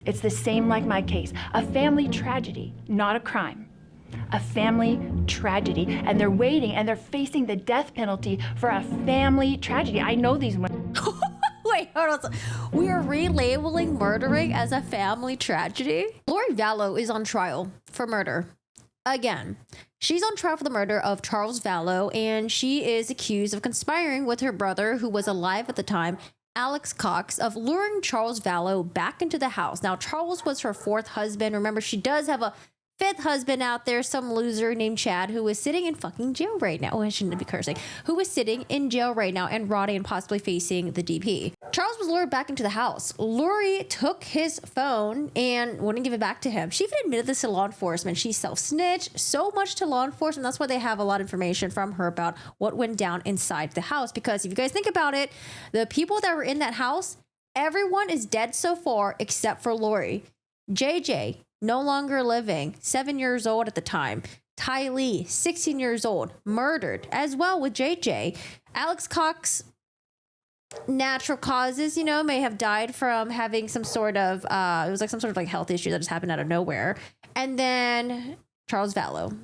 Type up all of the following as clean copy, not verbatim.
It's the same like my case. A family tragedy, not a crime. A family tragedy. And they're waiting and they're facing the death penalty for a family tragedy. I know these women. Wait, hold on. We are relabeling murdering as a family tragedy? Lori Vallow is on trial for murder. Again, she's on trial for the murder of Charles Vallow, and she is accused of conspiring with her brother, who was alive at the time, Alex Cox, of luring Charles Vallow back into the house. Now, Charles was her fourth husband. Remember, she does have a fifth husband out there, some loser named Chad, who is sitting in fucking jail right now. Oh, I shouldn't be cursing. Who is sitting in jail right now and rotting and possibly facing the DP. Charles was lured back into the house. Lori took his phone and wouldn't give it back to him. She even admitted this to law enforcement. She self-snitched so much to law enforcement. That's why they have a lot of information from her about what went down inside the house. Because if you guys think about it, the people that were in that house, everyone is dead so far except for Lori. JJ, no longer living, 7 years old at the time. Ty Lee, 16 years old, murdered, as well with JJ. Alex Cox, natural causes, you know, may have died from having some sort of, it was like some sort of like health issue that just happened out of nowhere. And then Charles Vallow,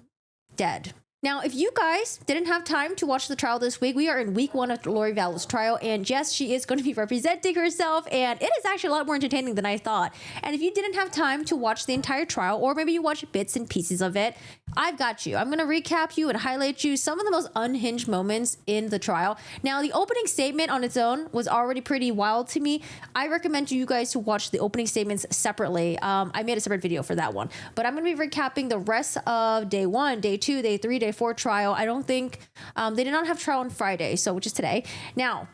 dead. Now, if you guys didn't have time to watch the trial this week, we are in week 1 of Lori Vallow's trial, and yes, she is going to be representing herself, and it is actually a lot more entertaining than I thought. And if you didn't have time to watch the entire trial, or maybe you watched bits and pieces of it, I've got you. I'm going to recap you and highlight you some of the most unhinged moments in the trial. Now, the opening statement on its own was already pretty wild to me. I recommend you guys to watch the opening statements separately. I made a separate video for that one, but I'm going to be recapping the rest of day 1, day 2, day 3, day 4 trial. I don't think they did not have trial on Friday, so which is today. Now,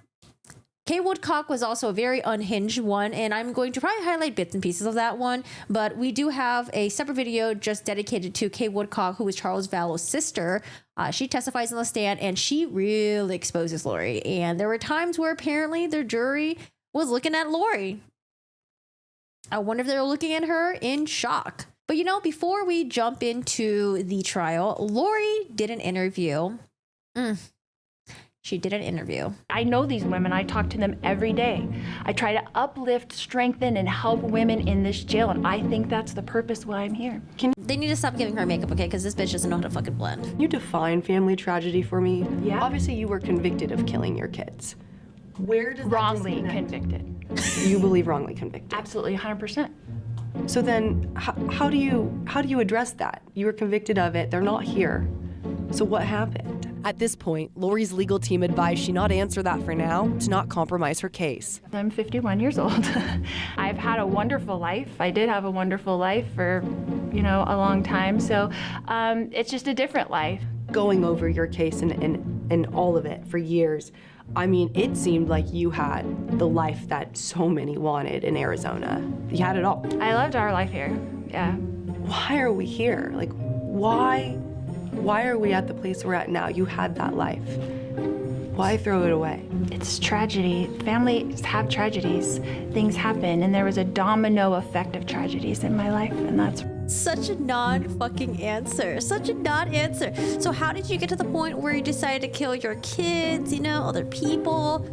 Kay Woodcock was also a very unhinged one, and I'm going to probably highlight bits and pieces of that one, but we do have a separate video just dedicated to Kay Woodcock, who is Charles Vallow's sister. She testifies on the stand, and she really exposes Lori, and there were times where apparently their jury was looking at Lori. I wonder if they were looking at her in shock. But you know, before we jump into the trial, Lori did an interview. She did an interview. I know these women. I talk to them every day. I try to uplift, strengthen, and help women in this jail, and I think that's the purpose why I'm here. They need to stop giving her makeup, okay? Because this bitch doesn't know how to fucking blend. Can you define family tragedy for me? Yeah. Obviously, you were convicted of killing your kids. Where does that Wrongly disconnect? convicted. You believe wrongly convicted. Absolutely, 100%. So then, how do you address that? You were convicted of it. They're not here. So what happened? At this point, Lori's legal team advised she not answer that for now to not compromise her case. I'm 51 years old. I've had a wonderful life. I did have a wonderful life for, you know, a long time. So it's just a different life. Going over your case and all of it for years, I mean, it seemed like you had the life that so many wanted in Arizona. You had it all. I loved our life here, yeah. Why are we here? Like, why are we at the place we're at now? You had that life. Why throw it away? It's tragedy. Families have tragedies. Things happen, and there was a domino effect of tragedies in my life, and that's Such a non-fucking answer. Such a non-answer. So how did you get to the point where you decided to kill your kids, you know, other people?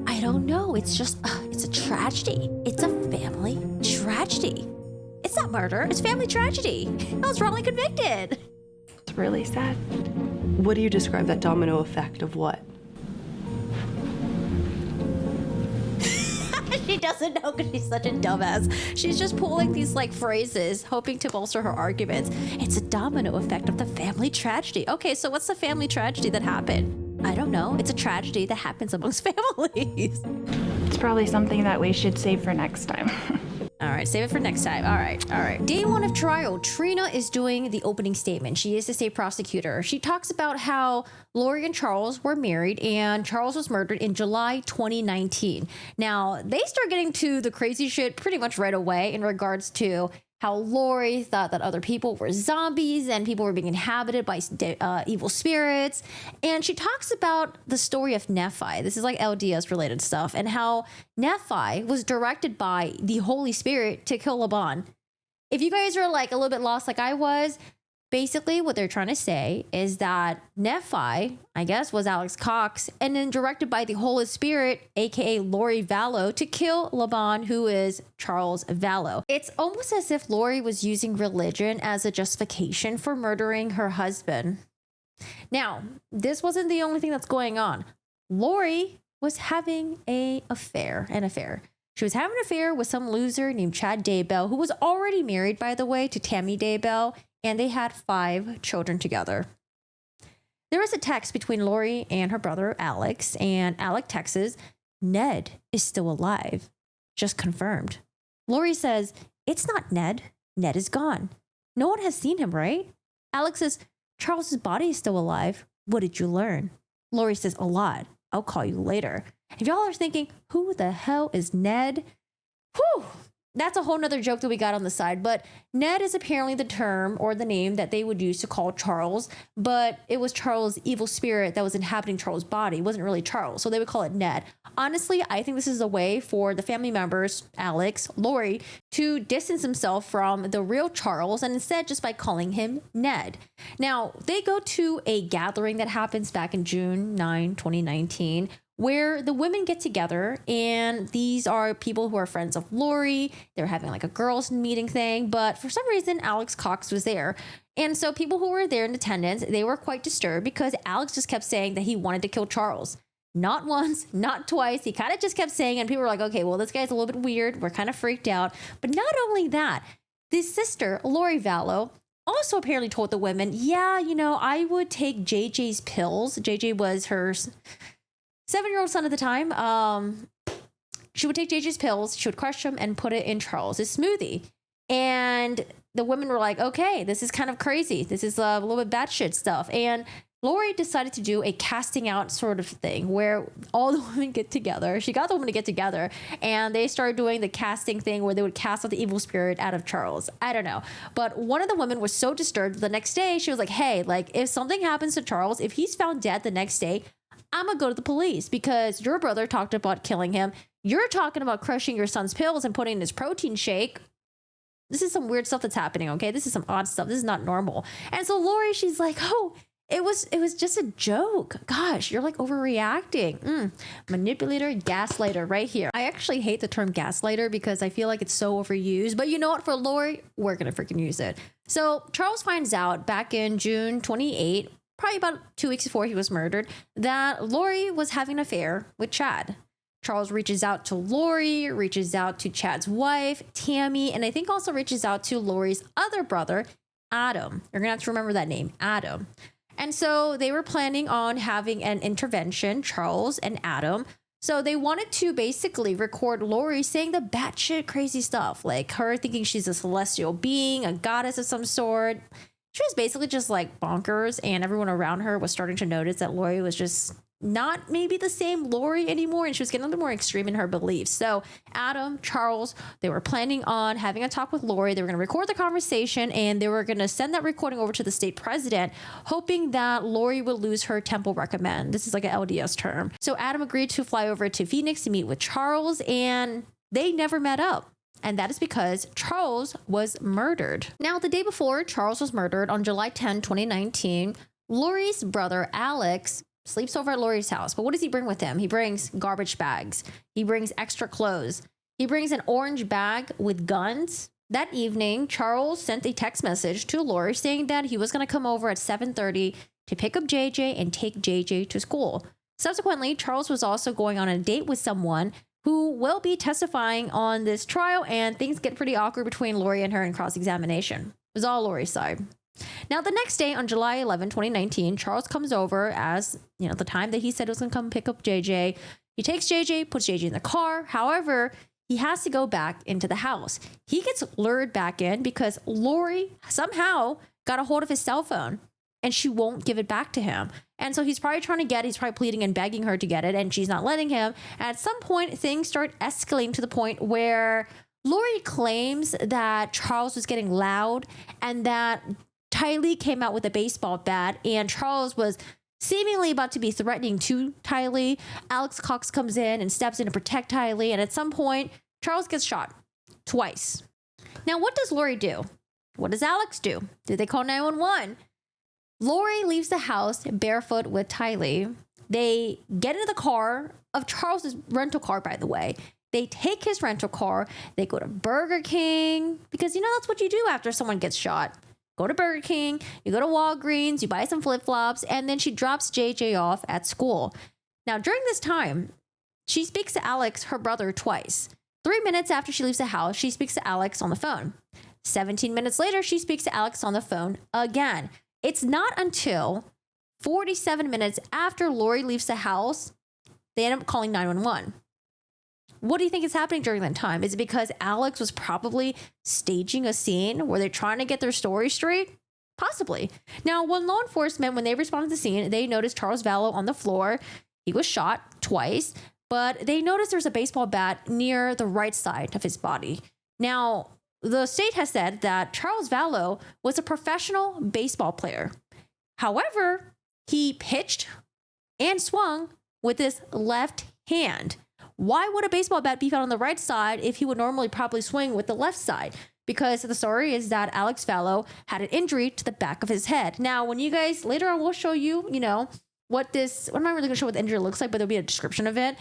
I don't know. It's just, it's a tragedy. It's a family tragedy. It's not murder. It's family tragedy. I was wrongly convicted. it's really sad. What do you describe that domino effect of what? She doesn't know because she's such a dumbass. She's just pulling these like phrases, hoping to bolster her arguments. It's a domino effect of the family tragedy. Okay, so what's the family tragedy that happened? I don't know. It's a tragedy that happens amongst families. It's probably something that we should save for next time. All right, save it for next time. All right. Day 1 of trial, Trina is doing the opening statement. She is the state prosecutor. She talks about how Lori and Charles were married and Charles was murdered in July 2019. Now, they start getting to the crazy shit pretty much right away in regards to how Lori thought that other people were zombies and people were being inhabited by evil spirits. And she talks about the story of Nephi. This is like LDS related stuff, and how Nephi was directed by the Holy Spirit to kill Laban. If you guys are like a little bit lost like I was, Basically, what they're trying to say is that Nephi, I guess, was Alex Cox, and then directed by the Holy Spirit, aka Lori Vallow, to kill Laban, who is Charles Vallow. It's almost as if Lori was using religion as a justification for murdering her husband. Now, this wasn't the only thing that's going on. Lori was having an affair. She was having an affair with some loser named Chad Daybell, who was already married, by the way, to Tammy Daybell, and they had 5 children together. There was a text between Lori and her brother Alex, and Alec texts, "Ned is still alive. Just confirmed." Lori says, "It's not Ned. Ned is gone. No one has seen him, right?" Alex says, "Charles's body is still alive. What did you learn?" Lori says, "A lot. I'll call you later." If y'all are thinking, who the hell is Ned? Whew. That's a whole nother joke that we got on the side, but Ned is apparently the term or the name that they would use to call Charles, but it was Charles' evil spirit that was inhabiting Charles' body. It wasn't really Charles, so they would call it Ned. Honestly, I think this is a way for the family members, Alex, Lori, to distance himself from the real Charles, and instead just by calling him Ned. Now, they go to a gathering that happens back in June 9, 2019, where the women get together, and these are people who are friends of Lori. They're having like a girls' meeting thing, but for some reason, Alex Cox was there. And so people who were there in attendance, they were quite disturbed because Alex just kept saying that he wanted to kill Charles. Not once, not twice. He kind of just kept saying, and people were like, okay, well, this guy's a little bit weird. We're kind of freaked out. But not only that, his sister, Lori Vallow, also apparently told the women, yeah, I would take JJ's pills. JJ was her 7-year-old son at the time. She would take JJ's pills, she would crush them and put it in Charles's smoothie. And the women were like, okay, this is kind of crazy. This is a little bit batshit stuff. And Lori decided to do a casting out sort of thing where all the women get together. She got the women to get together and they started doing the casting thing where they would cast out the evil spirit out of Charles. I don't know. But one of the women was so disturbed the next day, she was like, hey, like if something happens to Charles, if he's found dead the next day, I'm going to go to the police because your brother talked about killing him. You're talking about crushing your son's pills and putting in his protein shake. This is some weird stuff that's happening, okay? This is some odd stuff. This is not normal. And so Lori, she's like, oh, it was just a joke. Gosh, you're like overreacting. Manipulator, gaslighter right here. I actually hate the term gaslighter because I feel like it's so overused. But you know what? For Lori, we're going to freaking use it. So Charles finds out back in June 28, probably about 2 weeks before he was murdered, that Lori was having an affair with Chad. Charles reaches out to Lori, reaches out to Chad's wife, Tammy, and I think also reaches out to Lori's other brother, Adam. You're going to have to remember that name, Adam. And so they were planning on having an intervention, Charles and Adam. So they wanted to basically record Lori saying the batshit crazy stuff, like her thinking she's a celestial being, a goddess of some sort. She was basically just like bonkers, and everyone around her was starting to notice that Lori was just not maybe the same Lori anymore, and she was getting a little more extreme in her beliefs. So Adam, Charles, they were planning on having a talk with Lori. They were going to record the conversation, and they were going to send that recording over to the state president, hoping that Lori would lose her temple recommend. This is like an LDS term. So Adam agreed to fly over to Phoenix to meet with Charles, and they never met up. And that is because Charles was murdered. Now, the day before Charles was murdered on July 10, 2019, Lori's brother, Alex, sleeps over at Lori's house. But what does he bring with him? He brings garbage bags. He brings extra clothes. He brings an orange bag with guns. That evening, Charles sent a text message to Lori saying that he was going to come over at 7:30 to pick up JJ and take JJ to school. Subsequently, Charles was also going on a date with someone who will be testifying on this trial, and things get pretty awkward between Lori and her in cross-examination. It was all Lori's side. Now, the next day on July 11, 2019, Charles comes over as, the time that he said he was going to come pick up JJ. He takes JJ, puts JJ in the car. However, he has to go back into the house. He gets lured back in because Lori somehow got a hold of his cell phone and she won't give it back to him. And so he's probably he's probably pleading and begging her to get it, and she's not letting him. At some point, things start escalating to the point where Lori claims that Charles was getting loud and that Tylee came out with a baseball bat and Charles was seemingly about to be threatening to Tylee. Alex Cox comes in and steps in to protect Tylee, and at some point, Charles gets shot twice. Now, what does Lori do? What does Alex do? Did they call 911? Lori leaves the house barefoot with Tylee. They get into the car of Charles's rental car, by the way. They take his rental car. They go to Burger King because, that's what you do after someone gets shot. Go to Burger King, you go to Walgreens, you buy some flip-flops, and then she drops JJ off at school. Now, during this time, she speaks to Alex, her brother, twice. 3 minutes after she leaves the house, she speaks to Alex on the phone. 17 minutes later, she speaks to Alex on the phone again. It's not until 47 minutes after Lori leaves the house, they end up calling 911. What do you think is happening during that time? Is it because Alex was probably staging a scene where they're trying to get their story straight? Possibly. Now, when law enforcement, when they responded to the scene, they noticed Charles Vallow on the floor. He was shot twice, but they noticed there's a baseball bat near the right side of his body. Now, the state has said that Charles Vallow was a professional baseball player. However, he pitched and swung with his left hand. Why would a baseball bat be found on the right side if he would normally probably swing with the left side? Because the story is that Alex Vallow had an injury to the back of his head. Now, when you guys, later on, we'll show you, I'm not really going to show what the injury looks like, but there'll be a description of it.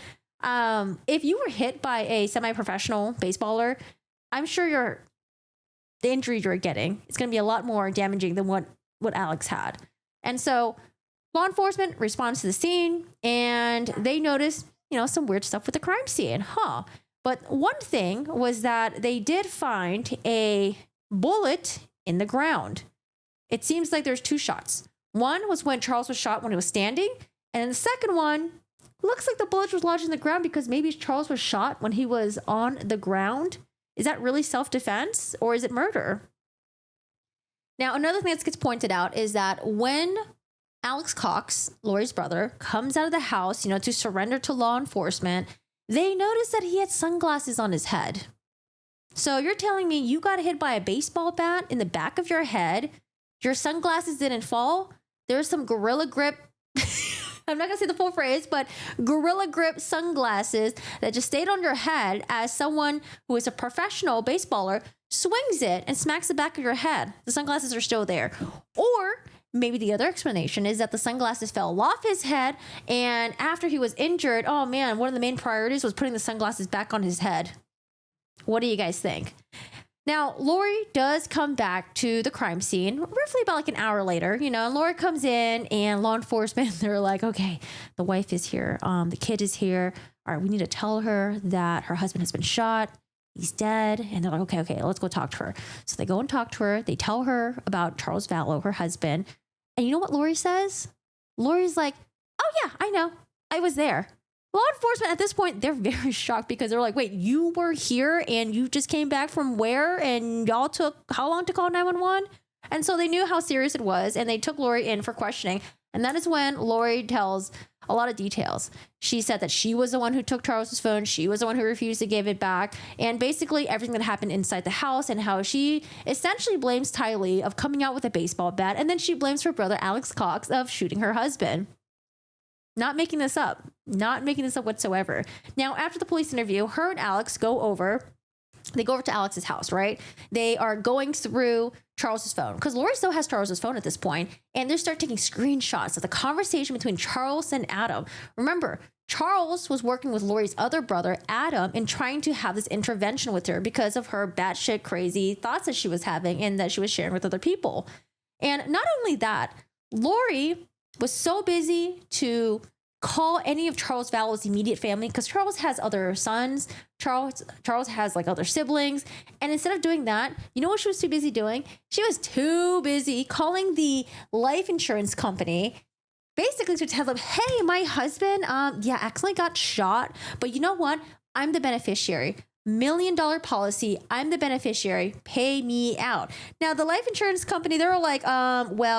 If you were hit by a semi-professional baseballer, I'm sure the injury you're getting is going to be a lot more damaging than what Alex had. And so law enforcement responds to the scene and they notice some weird stuff with the crime scene. But one thing was that they did find a bullet in the ground. It seems like there's 2 shots. One was when Charles was shot when he was standing. And then the second one looks like the bullet was lodged in the ground because maybe Charles was shot when he was on the ground. Is that really self-defense or is it murder? Now, another thing that gets pointed out is that when Alex Cox, Lori's brother, comes out of the house, to surrender to law enforcement, they notice that he had sunglasses on his head. So you're telling me you got hit by a baseball bat in the back of your head, your sunglasses didn't fall, there's some Gorilla Grip, I'm not going to say the full phrase, but Gorilla Grip sunglasses that just stayed on your head as someone who is a professional baseballer swings it and smacks the back of your head. The sunglasses are still there. Or maybe the other explanation is that the sunglasses fell off his head, and after he was injured, oh man, one of the main priorities was putting the sunglasses back on his head. What do you guys think? Now, Lori does come back to the crime scene roughly about like an hour later, and Lori comes in and law enforcement, they're like, okay, the wife is here. The kid is here. All right, we need to tell her that her husband has been shot. He's dead. And they're like, okay, let's go talk to her. So they go and talk to her. They tell her about Charles Vallow, her husband. And you know what Lori says? Lori's like, oh yeah, I know. I was there. Law enforcement at this point, they're very shocked because they're like, wait, you were here and you just came back from where? And y'all took how long to call 911? And so they knew how serious it was and they took Lori in for questioning. And that is when Lori tells a lot of details. She said that she was the one who took Charles's phone. She was the one who refused to give it back. And basically everything that happened inside the house and how she essentially blames Tylee of coming out with a baseball bat. And then she blames her brother, Alex Cox, of shooting her husband. Not making this up. Not making this up whatsoever. Now, after the police interview, her and Alex go over to Alex's house, right? They are going through Charles's phone because Lori still has Charles's phone at this point, and they start taking screenshots of the conversation between Charles and Adam. Remember, Charles was working with Lori's other brother, Adam, in trying to have this intervention with her because of her batshit crazy thoughts that she was having and that she was sharing with other people. And not only that, Lori was so busy to call any of Charles Vallow's immediate family because Charles has other sons. Charles has like other siblings. And instead of doing that, you know what she was too busy doing? She was too busy calling the life insurance company basically to tell them, hey, my husband, accidentally got shot. But you know what? I'm the beneficiary. $1 million policy. I'm the beneficiary. Pay me out. Now, the life insurance company, they were like,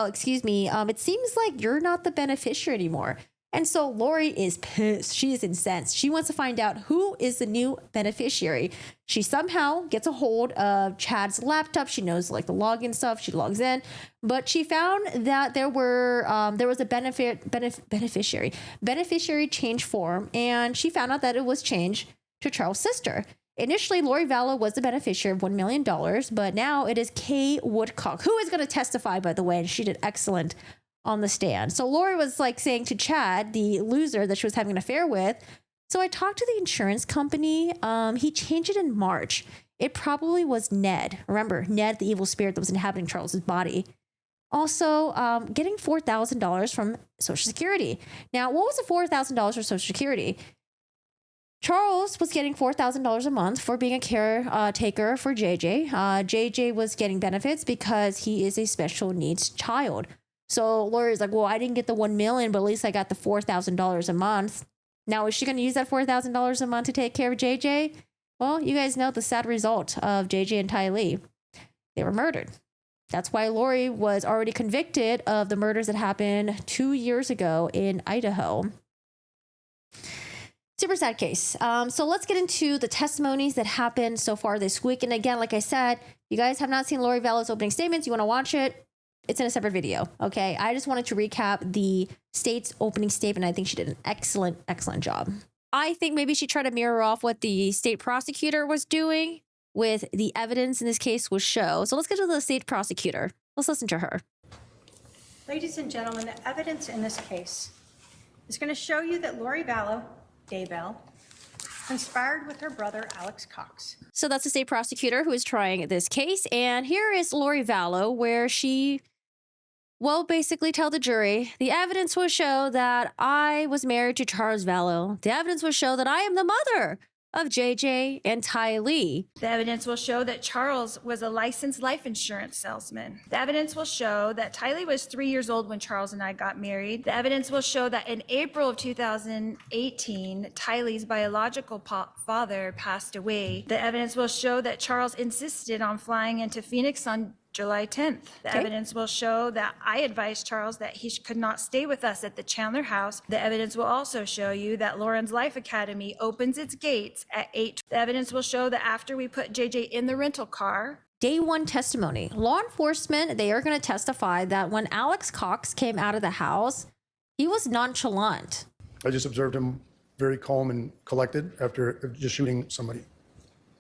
excuse me. It seems like you're not the beneficiary anymore. And so Lori is pissed. She is incensed. She wants to find out who is the new beneficiary. She somehow gets a hold of Chad's laptop. She knows like the login stuff. She logs in, but she found that there was a beneficiary change form, and she found out that it was changed to Charles' sister. Initially, Lori Vallow was the beneficiary of $1 million, but now it is Kay Woodcock, who is going to testify, by the way, and she did excellent on the stand. So Lori was like saying to Chad, the loser that she was having an affair with, so I talked to the insurance company. He changed it in March. It probably was Ned. Remember, Ned, the evil spirit that was inhabiting Charles's body. Also, getting $4,000 from Social Security. Now, what was the $4,000 for Social Security? Charles was getting $4,000 a month for being a caretaker for JJ. JJ was getting benefits because he is a special needs child. So Lori's like, well, I didn't get the $1 million, but at least I got the $4,000 a month. Now, is she going to use that $4,000 a month to take care of JJ? Well, you guys know the sad result of JJ and Ty Lee. They were murdered. That's why Lori was already convicted of the murders that happened 2 years ago in Idaho. Super sad case. So let's get into the testimonies that happened so far this week. And again, like I said, you guys have not seen Lori Vallow's opening statements. You want to watch it? It's in a separate video. Okay. I just wanted to recap the state's opening statement. I think she did an excellent, excellent job. I think maybe she tried to mirror off what the state prosecutor was doing with the evidence in this case will show. So let's get to the state prosecutor. Let's listen to her. Ladies and gentlemen, the evidence in this case is going to show you that Lori Vallow, Daybell, conspired with her brother, Alex Cox. So that's the state prosecutor who is trying this case. And here is Lori Vallow, where she, well, basically tell the jury, the evidence will show that I was married to Charles Vallow. The evidence will show that I am the mother of JJ and Ty Lee. The evidence will show that Charles was a licensed life insurance salesman. The evidence will show that Ty Lee was 3 years old when Charles and I got married. The evidence will show that in April of 2018, Ty Lee's biological father passed away. The evidence will show that Charles insisted on flying into Phoenix on July 10th. The evidence will show that I advised Charles that he could not stay with us at the Chandler house. The evidence will also show you that Lauren's Life Academy opens its gates at 8. The evidence will show that after we put JJ in the rental car. Day one testimony. Law enforcement, they are going to testify that when Alex Cox came out of the house, he was nonchalant. I just observed him very calm and collected after just shooting somebody.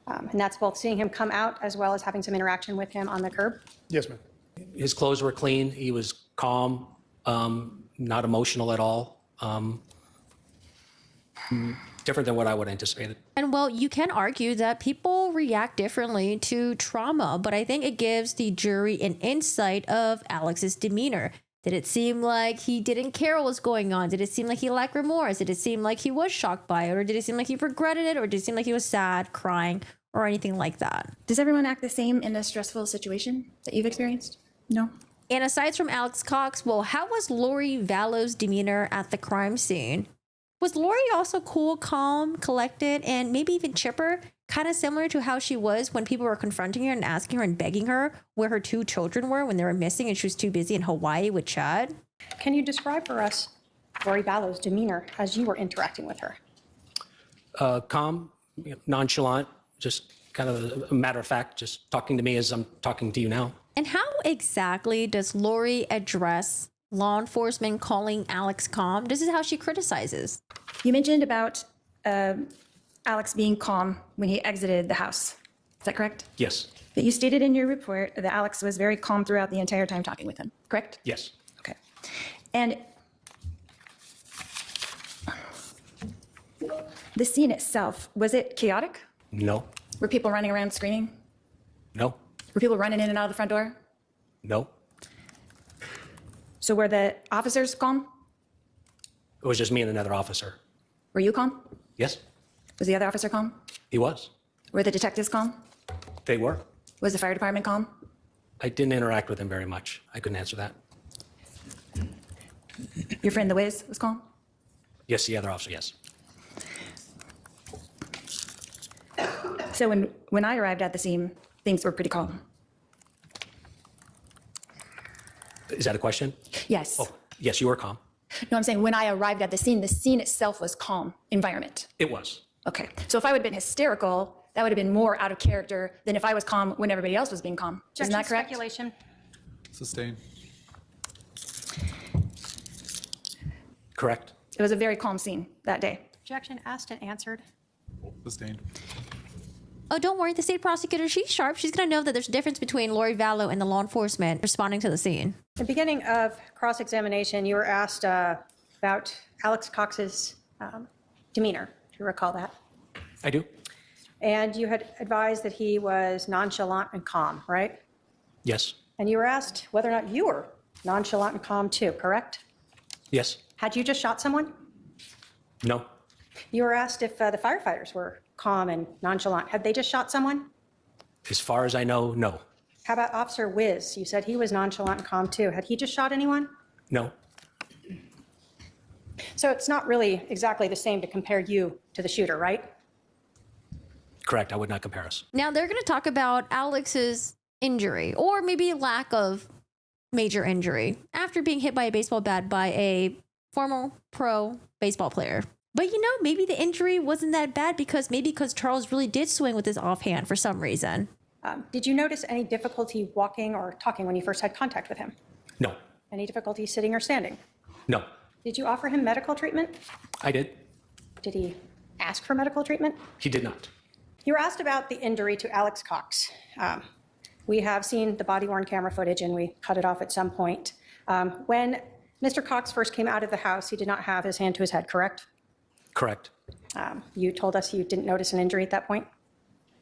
And that's both seeing him come out as well as having some interaction with him on the curb. Yes, ma'am. His clothes were clean. He was calm, not emotional at all. Different than what I would have anticipated. And well, you can argue that people react differently to trauma, but I think it gives the jury an insight of Alex's demeanor. Did it seem like he didn't care what was going on? Did it seem like he lacked remorse? Did it seem like he was shocked by it? Or did it seem like he regretted it? Or did it seem like he was sad, crying, or anything like that? Does everyone act the same in a stressful situation that you've experienced? No. And aside from Alex Cox, well, how was Lori Vallow's demeanor at the crime scene? Was Lori also cool, calm, collected, and maybe even chipper? Kind of similar to how she was when people were confronting her and asking her and begging her where her 2 children were when they were missing and she was too busy in Hawaii with Chad? Can you describe for us Lori Vallow's demeanor as you were interacting with her? Calm, nonchalant, just kind of a matter of fact, just talking to me as I'm talking to you now. And how exactly does Lori address law enforcement calling Alex calm? This is how she criticizes. You mentioned about Alex being calm when he exited the house. Is that correct? Yes. But you stated in your report that Alex was very calm throughout the entire time talking with him, correct? Yes. Okay. And the scene itself, was it chaotic? No. Were people running around screaming? No. Were people running in and out of the front door? No. So were the officers calm? It was just me and another officer. Were you calm? Yes. Was the other officer calm? He was. Were the detectives calm? They were. Was the fire department calm? I didn't interact with him very much. I couldn't answer that. Your friend the Wiz was calm? Yes, the other officer, yes. So when I arrived at the scene, things were pretty calm. Is that a question? Yes. Oh, yes, you were calm. No, I'm saying when I arrived at the scene itself was calm environment. It was. Okay. So if I would have been hysterical, that would have been more out of character than if I was calm when everybody else was being calm. Isn't that correct? Speculation. Sustained. Correct. It was a very calm scene that day. Objection asked and answered. Sustained. Oh, don't worry. The state prosecutor, she's sharp. She's going to know that there's a difference between Lori Vallow and the law enforcement responding to the scene. At the beginning of cross-examination, you were asked about Alex Cox's demeanor. Do you recall that? I do? And you had advised that he was nonchalant and calm, right? Yes. And you were asked whether or not you were nonchalant and calm too, correct? Yes. Had you just shot someone? No. You were asked if the firefighters were calm and nonchalant. Had they just shot someone? As far as I know, no. How about Officer Wiz? You said he was nonchalant and calm too. Had he just shot anyone? No. So it's not really exactly the same to compare you to the shooter, right? Correct. I would not compare us. Now they're going to talk about Alex's injury, or maybe lack of major injury, after being hit by a baseball bat by a former pro baseball player. But you know, maybe the injury wasn't that bad because Charles really did swing with his offhand for some reason. Did you notice any difficulty walking or talking when you first had contact with him? No. Any difficulty sitting or standing? No. Did you offer him medical treatment? I did. Did he ask for medical treatment? He did not. You were asked about the injury to Alex Cox. We have seen the body-worn camera footage, and we cut it off at some point. When Mr. Cox first came out of the house, he did not have his hand to his head, correct? Correct. You told us you didn't notice an injury at that point?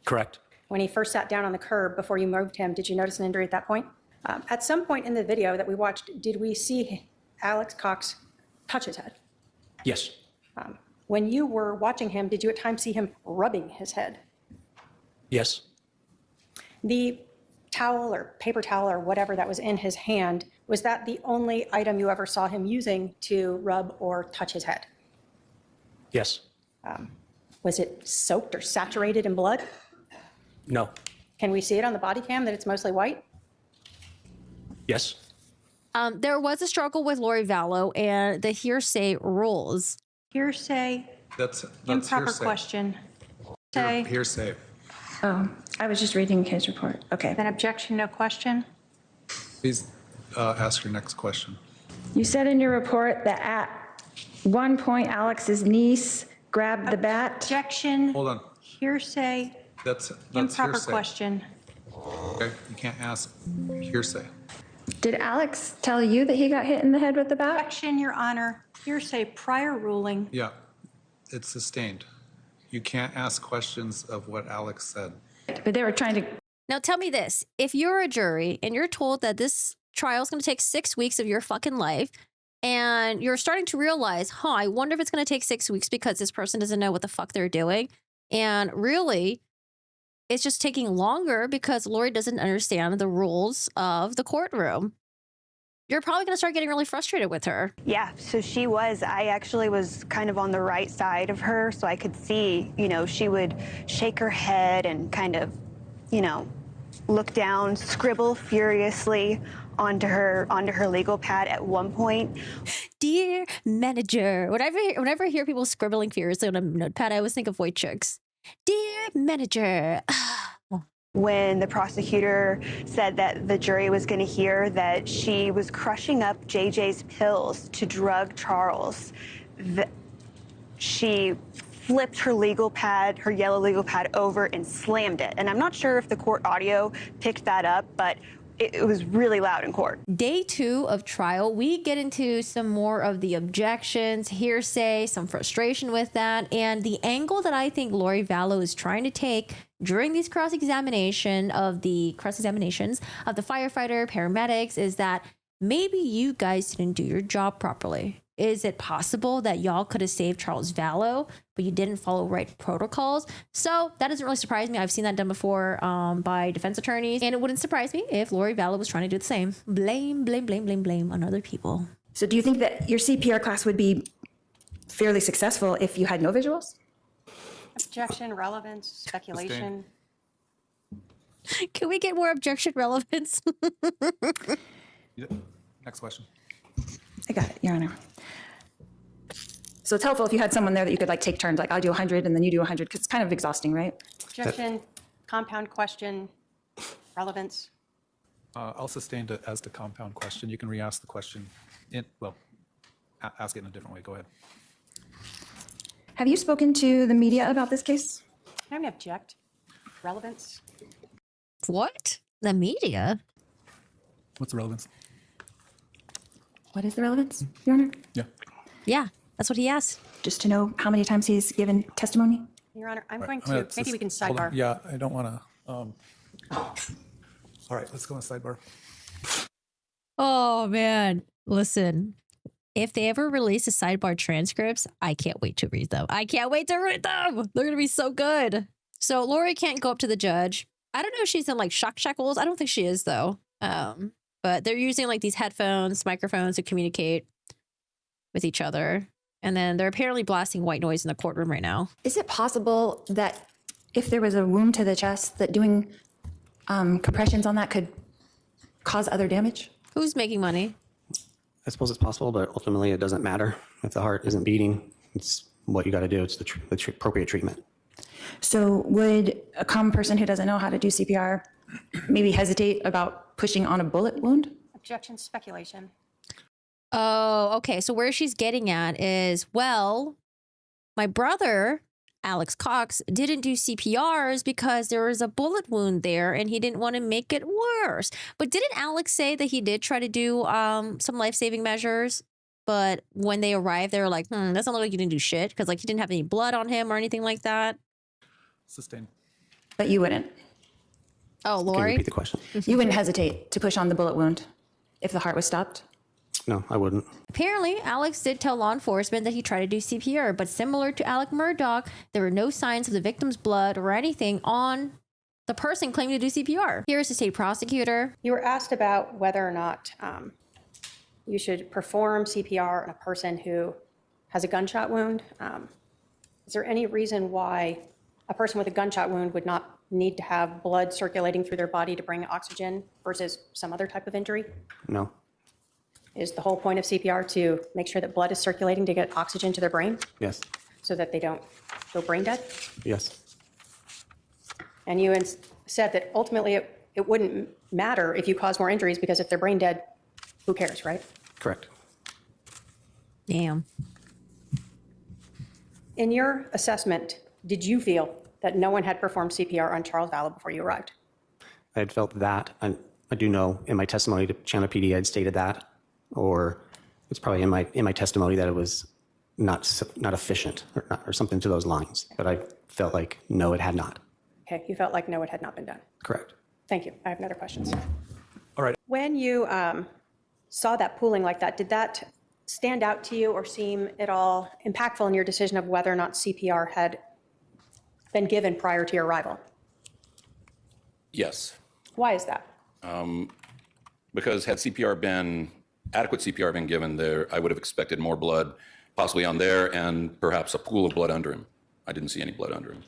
Correct. When he first sat down on the curb before you moved him, did you notice an injury at that point? At some point in the video that we watched, did we see Alex Cox touch his head? Yes. When you were watching him, did you at times see him rubbing his head? Yes. The towel or paper towel or whatever that was in his hand, was that the only item you ever saw him using to rub or touch his head? Yes. Was it soaked or saturated in blood? No. Can we see it on the body cam that it's mostly white? Yes. There was a struggle with Lori Vallow and the hearsay rules. Hearsay, That's improper hearsay. question. Say, Hearsay. Oh, I was just reading Kay's report. Okay. then objection, no question. Please ask your next question. You said in your report that at one point Alex's niece grabbed the bat. Objection, Hold on. hearsay, That's improper hearsay. question. Okay, you can't ask hearsay. Did Alex tell you that he got hit in the head with the bat? Objection, Your Honor, hearsay prior ruling. Yeah, it's sustained. You can't ask questions of what Alex said. But they were trying to. Now tell me this, if you're a jury and you're told that this trial is going to take 6 weeks of your fucking life, and you're starting to realize, I wonder if it's going to take 6 weeks because this person doesn't know what the fuck they're doing. And really, it's just taking longer because Lori doesn't understand the rules of the courtroom. You're probably going to start getting really frustrated with her. Yeah, so she was. I actually was kind of on the right side of her, so I could see, she would shake her head and kind of, look down, scribble furiously onto her legal pad at one point. Dear manager. Whenever I hear people scribbling furiously on a notepad, I always think of Wojciech's. Dear manager. When the prosecutor said that the jury was going to hear that she was crushing up JJ's pills to drug Charles, she flipped her legal pad, her yellow legal pad over and slammed it. And I'm not sure if the court audio picked that up, but it was really loud in court. Day 2 of trial, we get into some more of the objections, hearsay, some frustration with that, and the angle that I think Lori Vallow is trying to take during these cross-examinations of the firefighter, paramedics, is that maybe you guys didn't do your job properly. Is it possible that y'all could have saved Charles Vallow, but you didn't follow right protocols? So that doesn't really surprise me. I've seen that done before by defense attorneys, and it wouldn't surprise me if Lori Vallow was trying to do the same. Blame on other people. So do you think that your CPR class would be fairly successful if you had no visuals? Objection, relevance, speculation. Can we get more objection relevance? Next question. I got it, Your Honor. So it's helpful if you had someone there that you could take turns, I'll do 100 and then you do 100, because it's kind of exhausting, right? Objection, compound question, relevance. I'll sustain it as the compound question. You can re-ask the question. Ask it in a different way. Go ahead. Have you spoken to the media about this case? Can I object? Relevance? What? The media? What's the relevance? What is the relevance, Your Honor? Yeah. Yeah, that's what he asked. Just to know how many times he's given testimony? Your Honor, I'm going I'm gonna to, maybe we can hold on. sidebar. Yeah, I don't want to. All right, let's go on sidebar. Oh man, listen. If they ever release the sidebar transcripts, I can't wait to read them. I can't wait to read them. They're gonna be so good. So Lori can't go up to the judge. I don't know if she's in like shock shackles. I don't think she is though. But they're using like these headphones, microphones to communicate with each other. And then they're apparently blasting white noise in the courtroom right now. Is it possible that if there was a wound to the chest, that doing compressions on that could cause other damage? Who's making money? I suppose it's possible, but ultimately it doesn't matter. If the heart isn't beating, it's what you got to do. It's the appropriate treatment. So would a common person who doesn't know how to do CPR maybe hesitate about pushing on a bullet wound? Objection, speculation. Oh, okay. So where she's getting at is, well, my brother, Alex Cox, didn't do CPRs because there was a bullet wound there and he didn't want to make it worse. But didn't Alex say that he did try to do some life-saving measures? But when they arrived, they were like, doesn't look like you didn't do shit because like he didn't have any blood on him or anything like that. Sustained. But you wouldn't. Oh, Can you Lori? repeat the question? You wouldn't hesitate to push on the bullet wound if the heart was stopped? No, I wouldn't. Apparently, Alex did tell law enforcement that he tried to do CPR, but similar to Alec Murdaugh, there were no signs of the victim's blood or anything on the person claiming to do CPR. Here's the state prosecutor. You were asked about whether or not you should perform CPR on a person who has a gunshot wound. Is there any reason why a person with a gunshot wound would not need to have blood circulating through their body to bring oxygen versus some other type of injury? No. Is the whole point of CPR to make sure that blood is circulating to get oxygen to their brain Yes. so that they don't go brain dead? Yes. And you said that ultimately it wouldn't matter if you cause more injuries because if they're brain dead, who cares, right? Correct. Damn. In your assessment, did you feel that no one had performed CPR on Charles Vallow before you arrived? I had felt that. I do know in my testimony to Chandler PD, I'd stated that, or it's probably in my testimony that it was not efficient or something to those lines. But I felt like no, it had not. Okay, you felt like no, it had not been done. Correct. Thank you. I have no other questions. All right. When you saw that pooling like that, did that stand out to you or seem at all impactful in your decision of whether or not CPR had been given prior to your arrival? Yes, Why is that? because had adequate CPR been given there, I would have expected more blood possibly on there and perhaps a pool of blood under him. I didn't see any blood under him.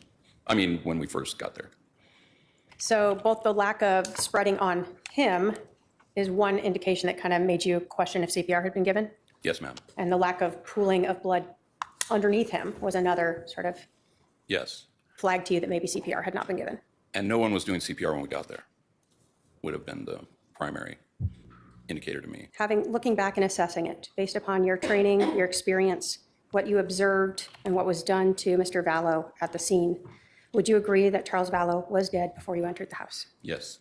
I mean, when we first got there. So both the lack of spreading on him is one indication that kind of made you question if CPR had been given? Yes, ma'am. And the lack of pooling of blood underneath him was another sort of Yes. flag to you that maybe CPR had not been given? And no one was doing CPR when we got there. Would have been the primary indicator to me. Looking back and assessing it, based upon your training, your experience, what you observed, and what was done to Mr. Vallow at the scene, would you agree that Charles Vallow was dead before you entered the house? Yes.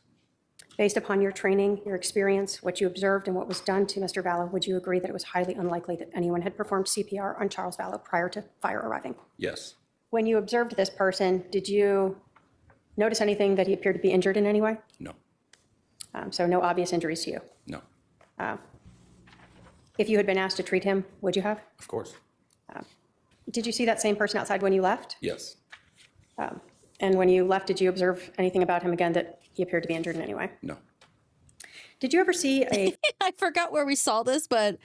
Based upon your training, your experience, what you observed, and what was done to Mr. Vallow, would you agree that it was highly unlikely that anyone had performed CPR on Charles Vallow prior to fire arriving? Yes. When you observed this person, did you notice anything that he appeared to be injured in any way? No. So no obvious injuries to you? No. If you had been asked to treat him, would you have? Of course. Did you see that same person outside when you left? Yes. And when you left, did you observe anything about him again that he appeared to be injured in any way? No. Did you ever see a... I forgot where we saw this, but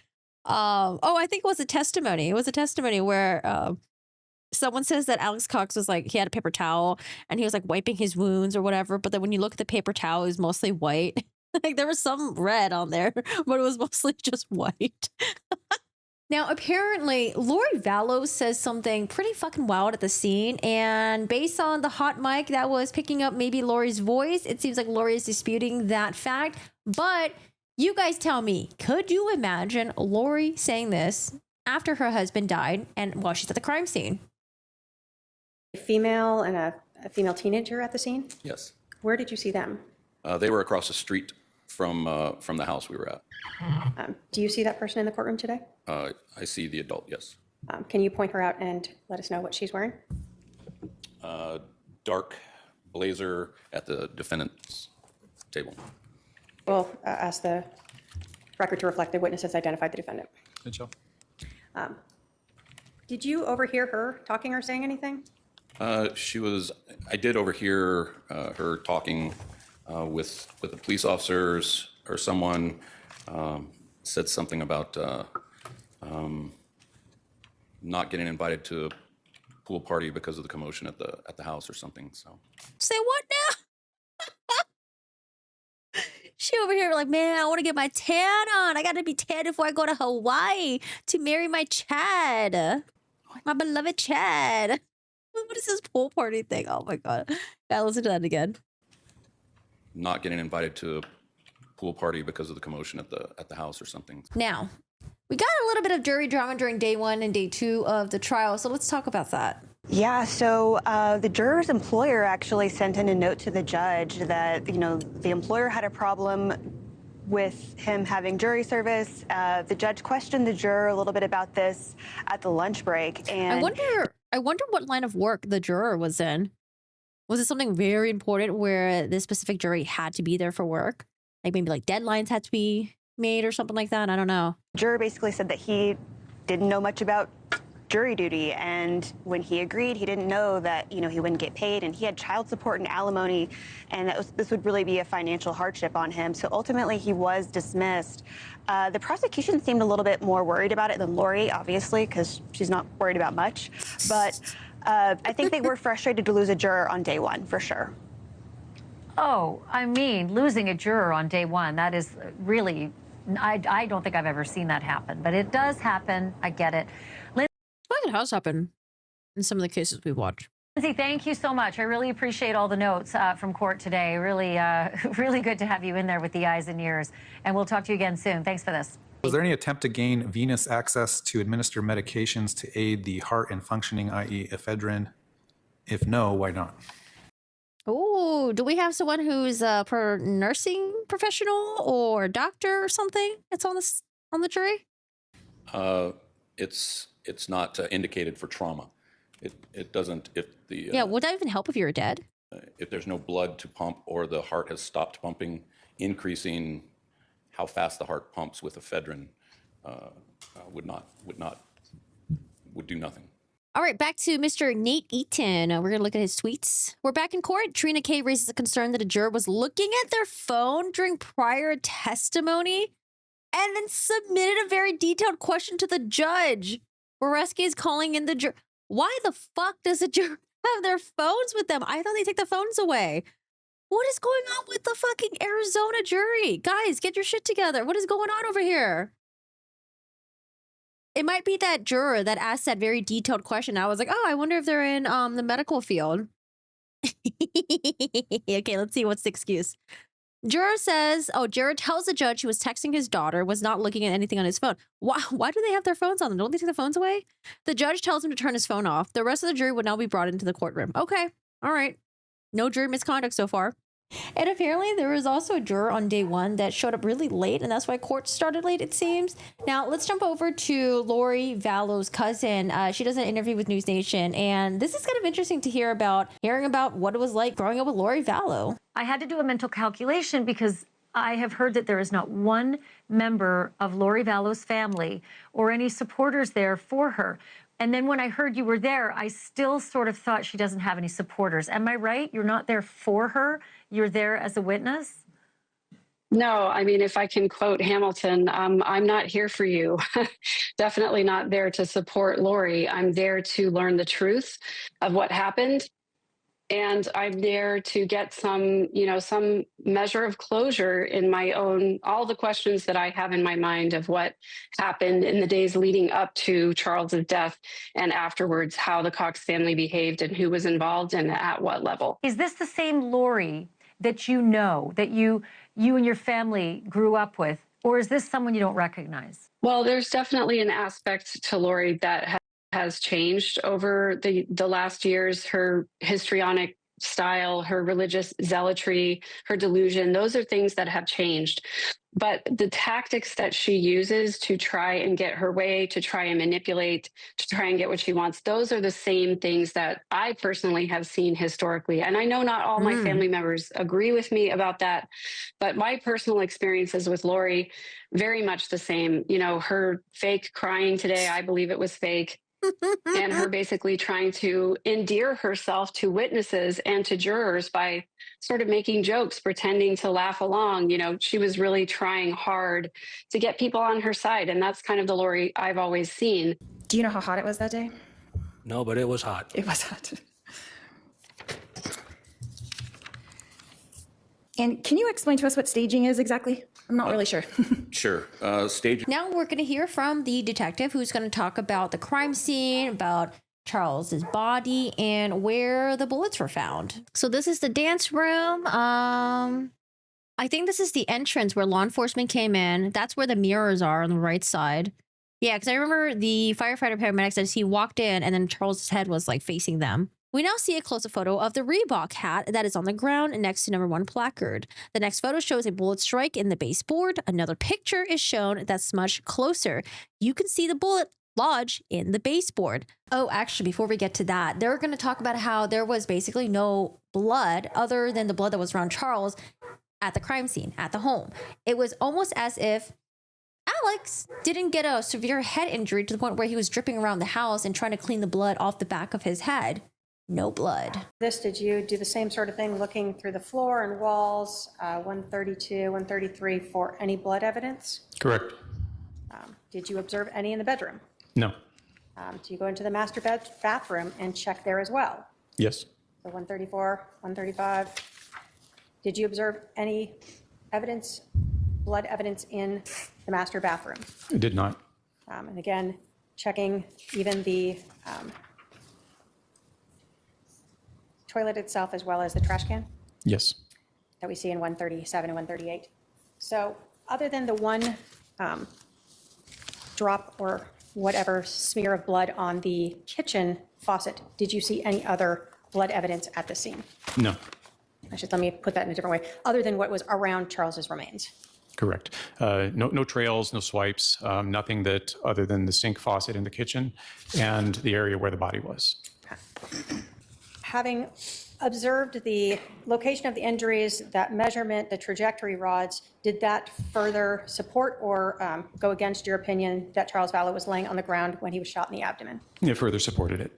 I think it was a testimony. It was a testimony where someone says that Alex Cox was like, he had a paper towel and he was like wiping his wounds or whatever. But then when you look at the paper towel, it was mostly white. Like there was some red on there, but it was mostly just white. Now, apparently, Lori Vallow says something pretty fucking wild at the scene. And based on the hot mic that was picking up maybe Lori's voice, it seems like Lori is disputing that fact. But you guys tell me, could you imagine Lori saying this after her husband died and while she's at the crime scene? female and a a female teenager at the scene? Yes. Where did you see them? They were across the street from the house we were at. Do you see that person in the courtroom today? I see the adult, yes. Can you point her out and let us know what she's wearing? Dark blazer at the defendant's table. We'll ask the record to reflect the witnesses identified the defendant. Good job. Did you overhear her talking or saying anything? I did overhear her talking with the police officers, or someone said something about not getting invited to a pool party because of the commotion at the house or something. So Say what now? She over here like, man, I want to get my tan on. I got to be tan before I go to Hawaii to marry my Chad. My beloved Chad. What is this pool party thing? Oh my God. Gotta listen to that again. not getting invited to a pool party because of the commotion at the house or something. Now, we got a little bit of jury drama during day 1 and day 2 of the trial, so let's talk about that. Yeah, so the juror's employer actually sent in a note to the judge that, the employer had a problem with him having jury service. The judge questioned the juror a little bit about this at the lunch break. And I wonder what line of work the juror was in. Was it something very important where this specific jury had to be there for work? Like maybe like deadlines had to be made or something like that? I don't know. The juror basically said that he didn't know much about jury duty, and when he agreed, he didn't know that he wouldn't get paid, and he had child support and alimony, and this would really be a financial hardship on him. So ultimately, he was dismissed. The prosecution seemed a little bit more worried about it than Lori, obviously, because she's not worried about much. But I think they were frustrated to lose a juror on day 1 for sure. Oh, I mean, losing a juror on day 1, that is really, I don't think I've ever seen that happen, but it does happen. I get it. It has happened in some of the cases we've watched. Lindsay, thank you so much. I really appreciate all the notes from court today. Really, really good to have you in there with the eyes and ears. And we'll talk to you again soon. Thanks for this. Was there any attempt to gain venous access to administer medications to aid the heart and functioning, i.e. ephedrine? If no, why not? Oh, do we have someone who's a nursing professional or doctor or something that's on the jury? It's not indicated for trauma. It doesn't, if the Yeah, would that even help if you're dead? if there's no blood to pump or the heart has stopped pumping, increasing how fast the heart pumps with ephedrine would do nothing. All right, back to Mr. Nate Eaton. We're going to look at his tweets. We're back in court. Trina Kay raises a concern that a juror was looking at their phone during prior testimony and then submitted a very detailed question to the judge. Boreski is calling in the juror. Why the fuck does a juror have their phones with them? I thought they take the phones away. What is going on with the fucking Arizona jury? Guys, get your shit together. What is going on over here? It might be that juror that asked that very detailed question. I was like, oh, I wonder if they're in the medical field. Okay, let's see. What's the excuse? Juror says, juror tells the judge he was texting his daughter, was not looking at anything on his phone. Why do they have their phones on them? Don't they take the phones away? The judge tells him to turn his phone off. The rest of the jury would now be brought into the courtroom. Okay, all right. No jury misconduct so far. And apparently there was also a juror on day 1 that showed up really late, and that's why court started late, it seems. Now, let's jump over to Lori Vallow's cousin. She does an interview with News Nation, and this is kind of interesting to hearing about what it was like growing up with Lori Vallow. I had to do a mental calculation because I have heard that there is not one member of Lori Vallow's family or any supporters there for her. And then when I heard you were there, I still sort of thought she doesn't have any supporters. Am I right? You're not there for her? You're there as a witness? No, I mean, if I can quote Hamilton, I'm not here for you. Definitely not there to support Lori. I'm there to learn the truth of what happened. And I'm there to get some measure of closure in my own, all the questions that I have in my mind of what happened in the days leading up to Charles's death and afterwards, how the Cox family behaved and who was involved and at what level. Is this the same Lori that you know, that you and your family grew up with? Or is this someone you don't recognize? Well, there's definitely an aspect to Lori that has changed over the last years. Her histrionic style, her religious zealotry, her delusion. Those are things that have changed. But the tactics that she uses to try and get her way, to try and manipulate, to try and get what she wants, those are the same things that I personally have seen historically. And I know not all my family members agree with me about that, but my personal experiences with Lori, very much the same. You know, her fake crying today, I believe it was fake. And her basically trying to endear herself to witnesses and to jurors by sort of making jokes, pretending to laugh along. You know, she was really trying hard to get people on her side. And that's kind of the Lori I've always seen. Do you know how hot it was that day? No, but it was hot. It was hot. And can you explain to us what staging is exactly? I'm not really sure. Sure. Stage. Now we're going to hear from the detective who's going to talk about the crime scene, about Charles's body, and where the bullets were found. So this is the dance room. I think this is the entrance where law enforcement came in. That's where the mirrors are on the right side. Yeah, because I remember the firefighter paramedics as he walked in and then Charles's head was like facing them. We now see a close-up photo of the Reebok hat that is on the ground next to number 1 placard. The next photo shows a bullet strike in the baseboard. Another picture is shown that's much closer. You can see the bullet lodge in the baseboard. Oh, actually, before we get to that, they're going to talk about how there was basically no blood other than the blood that was around Charles at the crime scene, at the home. It was almost as if Alex didn't get a severe head injury to the point where he was dripping around the house and trying to clean the blood off the back of his head. No blood. Did you do the same sort of thing, looking through the floor and walls, 132, 133, for any blood evidence? Correct. Did you observe any in the bedroom? No. Do you go into the master bathroom and check there as well? Yes. So 134, 135. Did you observe any evidence, blood evidence in the master bathroom? I did not. And again, checking even the toilet itself as well as the trash can Yes. that we see in 137 and 138. So other than the one drop or whatever smear of blood on the kitchen faucet, did you see any other blood evidence at the scene? No. Let me put that in a different way, other than what was around Charles's remains. Correct. No trails, no swipes, nothing that other than the sink faucet in the kitchen and the area where the body was. Having observed the location of the injuries, that measurement, the trajectory rods, did that further support or go against your opinion that Charles Vallow was laying on the ground when he was shot in the abdomen? It further supported it.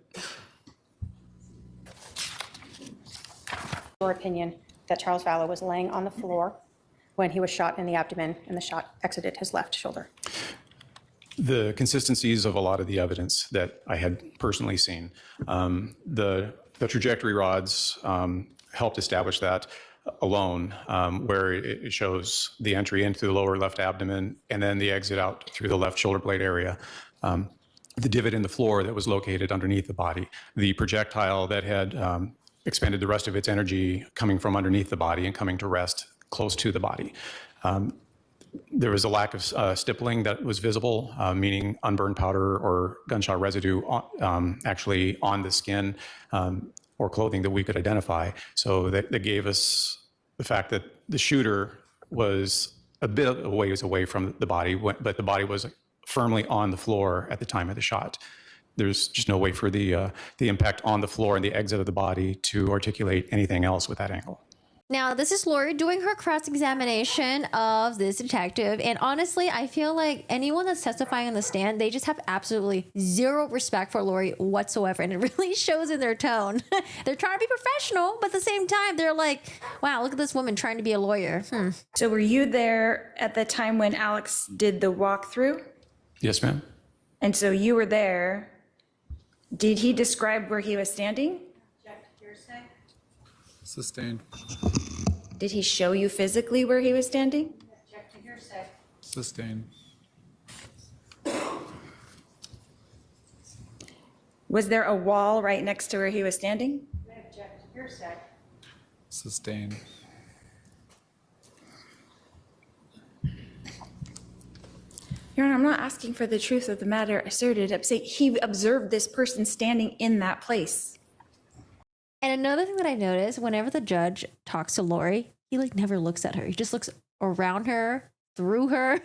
Your opinion that Charles Vallow was laying on the floor when he was shot in the abdomen and the shot exited his left shoulder? The consistencies of a lot of the evidence that I had personally seen. The trajectory rods helped establish that alone, where it shows the entry into the lower left abdomen and then the exit out through the left shoulder blade area. The divot in the floor that was located underneath the body, the projectile that had expended the rest of its energy coming from underneath the body and coming to rest close to the body. There was a lack of stippling that was visible, meaning unburned powder or gunshot residue actually on the skin or clothing that we could identify. So that gave us the fact that the shooter was a bit of a ways away from the body, but the body was firmly on the floor at the time of the shot. There's just no way for the impact on the floor and the exit of the body to articulate anything else with that angle. Now, this is Lori doing her cross-examination of this detective. And honestly, I feel like anyone that's testifying on the stand, they just have absolutely zero respect for Lori whatsoever. And it really shows in their tone. They're trying to be professional, but at the same time, they're like, wow, look at this woman trying to be a lawyer. So were you there at the time when Alex did the walkthrough? Yes, ma'am. And so you were there. Did he describe where he was standing? Sustained. Did he show you physically where he was standing? Sustained. Was there a wall right next to where he was standing? Sustained. Your Honor, I'm not asking for the truth of the matter asserted. I'm saying he observed this person standing in that place. And another thing that I've noticed, whenever the judge talks to Lori, he like never looks at her. He just looks around her, through her.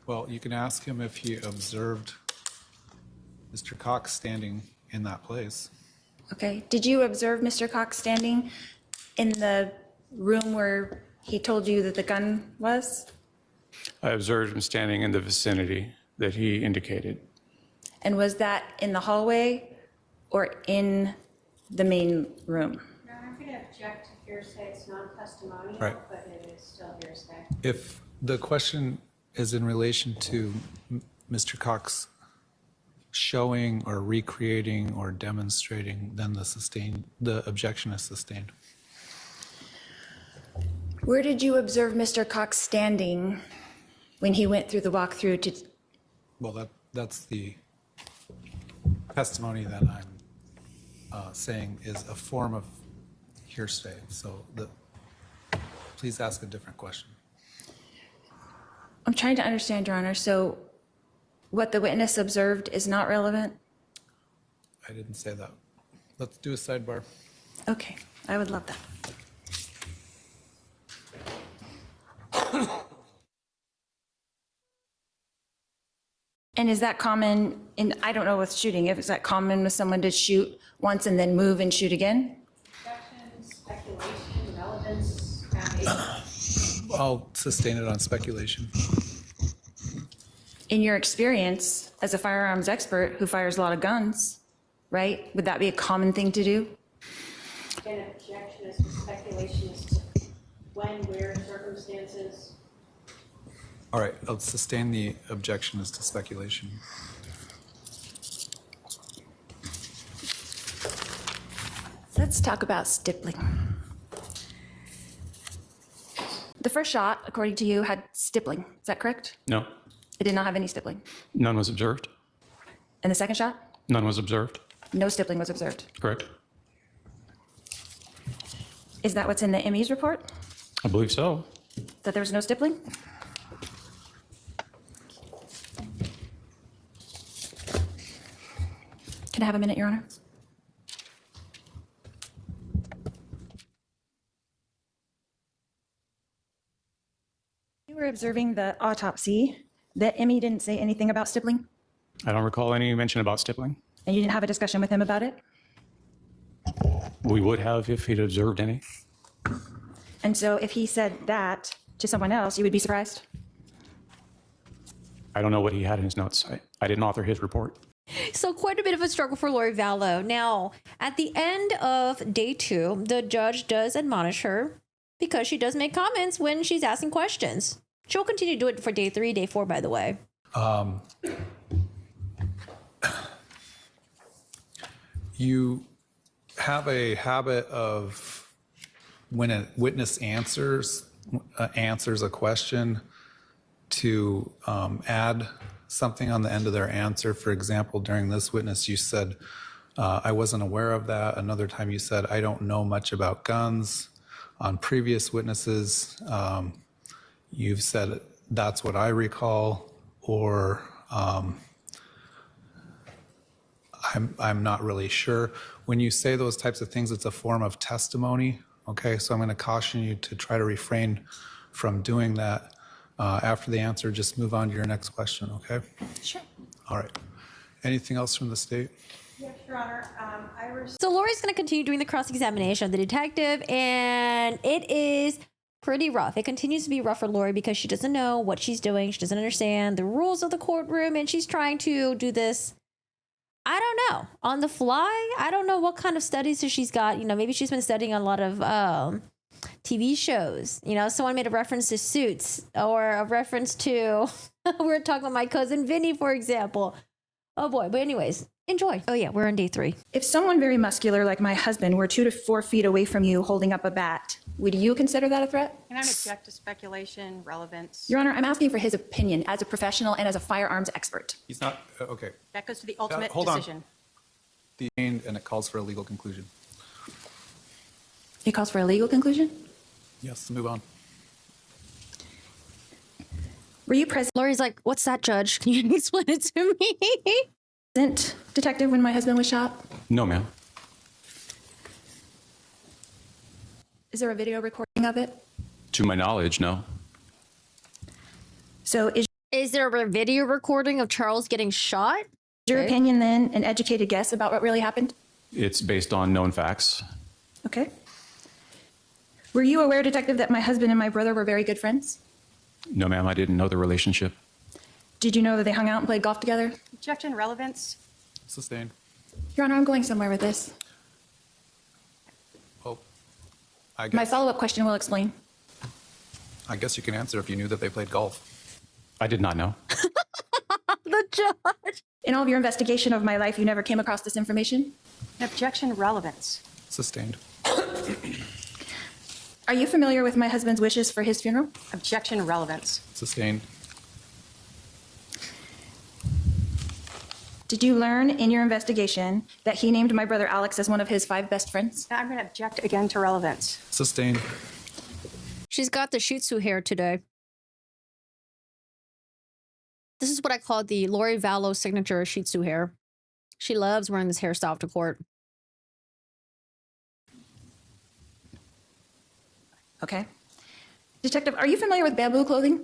Well, you can ask him if he observed Mr. Cox standing in that place. Okay. Did you observe Mr. Cox standing in the room where he told you that the gun was? I observed him standing in the vicinity that he indicated. And was that in the hallway or in the main room? No, I'm going to object to hearsay. It's non-testimonial, Right. but it is still hearsay. If the question is in relation to Mr. Cox showing or recreating or demonstrating, then the objection is sustained. Where did you observe Mr. Cox standing when he went through the walkthrough to? Well, that's the testimony that I'm saying is a form of hearsay. So please ask a different question. I'm trying to understand, Your Honor. So what the witness observed is not relevant? I didn't say that. Let's do a sidebar. Okay, I would love that. And is that common in, I don't know with shooting, if is that common with someone to shoot once and then move and shoot again? Objections, speculation, relevance, foundation. I'll sustain it on speculation. In your experience as a firearms expert who fires a lot of guns, right? Would that be a common thing to do? An objection is to speculation as to when, where, circumstances. All right, I'll sustain the objection as to speculation. Let's talk about stippling. The first shot, according to you, had stippling. Is that correct? No, It did not have any stippling. none was observed. And the second shot? None was observed. No stippling was observed. Correct. Is that what's in the ME's report? I believe so. That there was no stippling? Can I have a minute, Your Honor? You were observing the autopsy. The ME didn't say anything about stippling? I don't recall any mention about stippling. And you didn't have a discussion with him about it? We would have if he'd observed any. And so if he said that to someone else, you would be surprised? I don't know what he had in his notes. I didn't author his report. So quite a bit of a struggle for Lori Vallow. Now, at the end of day 2, the judge does admonish her because she does make comments when she's asking questions. She'll continue to do it for day 3, day 4, by the way. You have a habit of when a witness answers a question to add something on the end of their answer. For example, during this witness, you said, I wasn't aware of that. Another time you said, I don't know much about guns. On previous witnesses, you've said, that's what I recall, or I'm not really sure. When you say those types of things, it's a form of testimony. Okay, so I'm going to caution you to try to refrain from doing that. After the answer, just move on to your next question, okay? Sure. All right. Anything else from the state? Yes, Your Honor. So Lori's going to continue doing the cross-examination of the detective, and it is pretty rough. It continues to be rough for Lori because she doesn't know what she's doing. She doesn't understand the rules of the courtroom, and she's trying to do this, I don't know, on the fly. I don't know what kind of studies she's got. You know, maybe she's been studying a lot of TV shows. You know, someone made a reference to Suits or a reference to, we were talking about My Cousin Vinny, for example. Oh boy. But anyways, enjoy. Oh yeah, we're on day 3. If someone very muscular like my husband were 2 to 4 feet away from you holding up a bat, would you consider that a threat? Can I object to speculation, relevance? Your Honor, I'm asking for his opinion as a professional and as a firearms expert. He's not, okay. That goes to the ultimate hold on. decision. And it calls for a legal conclusion. It calls for a legal conclusion? Yes, move on. Were you present? Lori's like, what's that, Judge? Can you explain it to me? Detective, when my husband was shot? No, ma'am. Is there a video recording of it? To my knowledge, no. So Is there a video recording of Charles getting shot? your opinion then an educated guess about what really happened? It's based on known facts. Okay. Were you aware, Detective, that my husband and my brother were very good friends? No, ma'am, I didn't know the relationship. Did you know that they hung out and played golf together? Objection, relevance. Sustained. Your Honor, I'm going somewhere with this. Well, I My guess, follow-up question will explain. I guess you can answer if you knew that they played golf. I did not know. The judge. In all of your investigation of my life, you never came across this information? Objection, relevance. Sustained. Are you familiar with my husband's wishes for his funeral? Objection, relevance. Sustained. Did you learn in your investigation that he named my brother Alex as one of his 5 best friends? I'm going to object again to relevance. Sustained. She's got the Shih Tzu hair today. This is what I call the Lori Vallow signature Shih Tzu hair. She loves wearing this hairstyle to court. Okay. Detective, are you familiar with bamboo clothing?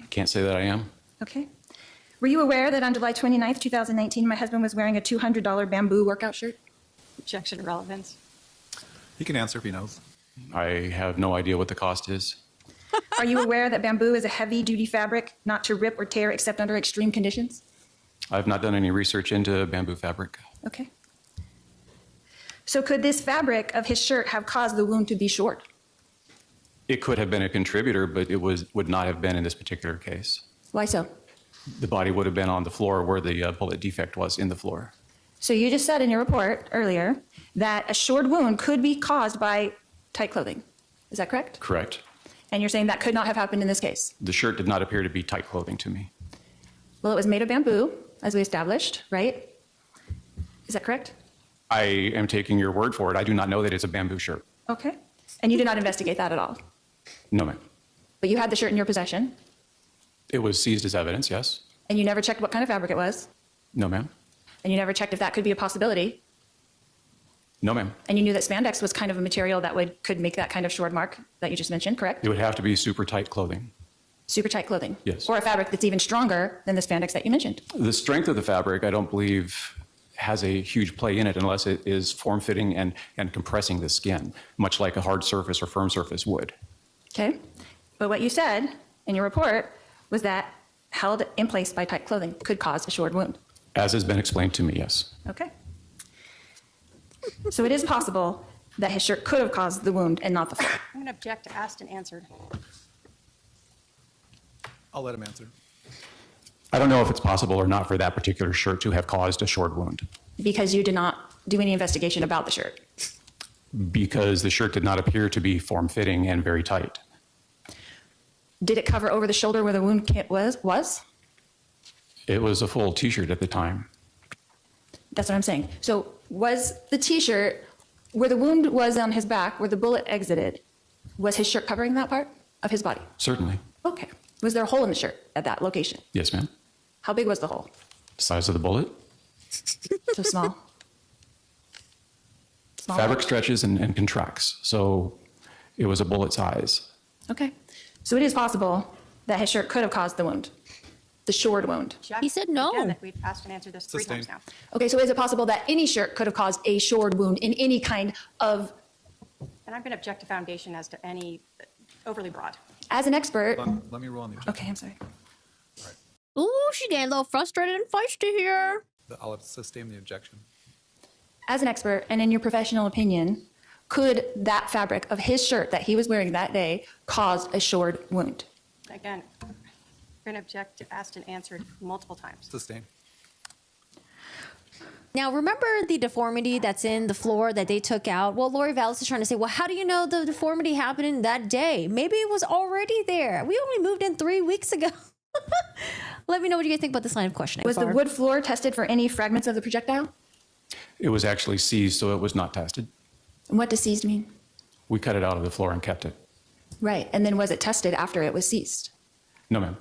Can't say that I am. Okay. Were you aware that on July 29th, 2019, my husband was wearing a $200 bamboo workout shirt? Objection, relevance. He can answer if he knows. I have no idea what the cost is. Are you aware that bamboo is a heavy-duty fabric, not to rip or tear except under extreme conditions? I've not done any research into bamboo fabric. Okay. So could this fabric of his shirt have caused the wound to be short? It could have been a contributor, but it would not have been in this particular case. Why so? The body would have been on the floor where the bullet defect was in the floor. So you just said in your report earlier that a short wound could be caused by tight clothing. Is that correct? Correct. And you're saying that could not have happened in this case? The shirt did not appear to be tight clothing to me. Well, it was made of bamboo, as we established, right? Is that correct? I am taking your word for it. I do not know that it's a bamboo shirt. Okay. And you did not investigate that at all? No, ma'am. But you had the shirt in your possession, It was seized as evidence, yes. and you never checked what kind of fabric it was, No, ma'am. and you never checked if that could be a possibility, No, ma'am. and you knew that spandex was kind of a material that could make that kind of short mark that you just mentioned, correct? It would have to be super tight clothing. Super tight clothing? Yes. Or a fabric that's even stronger than the spandex that you mentioned? The strength of the fabric, I don't believe, has a huge play in it unless it is form-fitting and compressing the skin, much like a hard surface or firm surface would. Okay. But what you said in your report was that held in place by tight clothing could cause a short wound. As has been explained to me, yes. Okay. So it is possible that his shirt could have caused the wound and not the fall. I'm going to object to asked and answered. I'll let him answer. I don't know if it's possible or not for that particular shirt to have caused a short wound, Because you did not do any investigation about the shirt. because the shirt did not appear to be form-fitting and very tight. Did it cover over the shoulder where the wound was? It was a full T-shirt at the time. That's what I'm saying. So was the T-shirt, where the wound was on his back, where the bullet exited, was his shirt covering that part of his body? Certainly. Okay. Was there a hole in the shirt at that location? Yes, ma'am. How big was the hole? Size of the bullet? So small. Small. Fabric stretches and contracts, so it was a bullet size. Okay. So it is possible that his shirt could have caused the wound, the short wound. He said no. Again, that we've asked and answered this 3 times now. Okay, so is it possible that any shirt could have caused a short wound in any kind of, And I'm going to object to foundation as to any overly broad. as an expert? Let me roll on the objection. Okay, I'm sorry. Ooh, she's getting a little frustrated and feisty here. I'll sustain the objection. As an expert and in your professional opinion, could that fabric of his shirt that he was wearing that day cause a short wound? Again, I'm going to object to asked and answered multiple times. Sustain. Now, remember the deformity that's in the floor that they took out? Well, Lori Vallow is trying to say, well, how do you know the deformity happened in that day? Maybe it was already there. We only moved in 3 weeks ago. Let me know what you guys think about this line of questioning. Was the wood floor tested for any fragments of the projectile? It was actually seized, so it was not tested. And what does seized mean? We cut it out of the floor and kept it. Right, and then was it tested after it was seized? No, ma'am.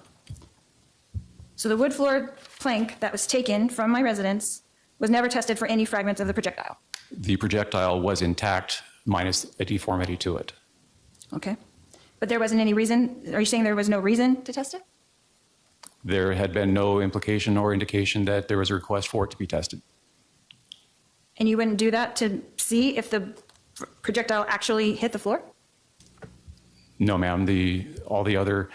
So the wood floor plank that was taken from my residence was never tested for any fragments of the projectile. The projectile was intact minus a deformity to it. Okay. But there wasn't any reason, are you saying there was no reason to test it? There had been no implication or indication that there was a request for it to be tested. And you wouldn't do that to see if the projectile actually hit the floor? No, ma'am. All the other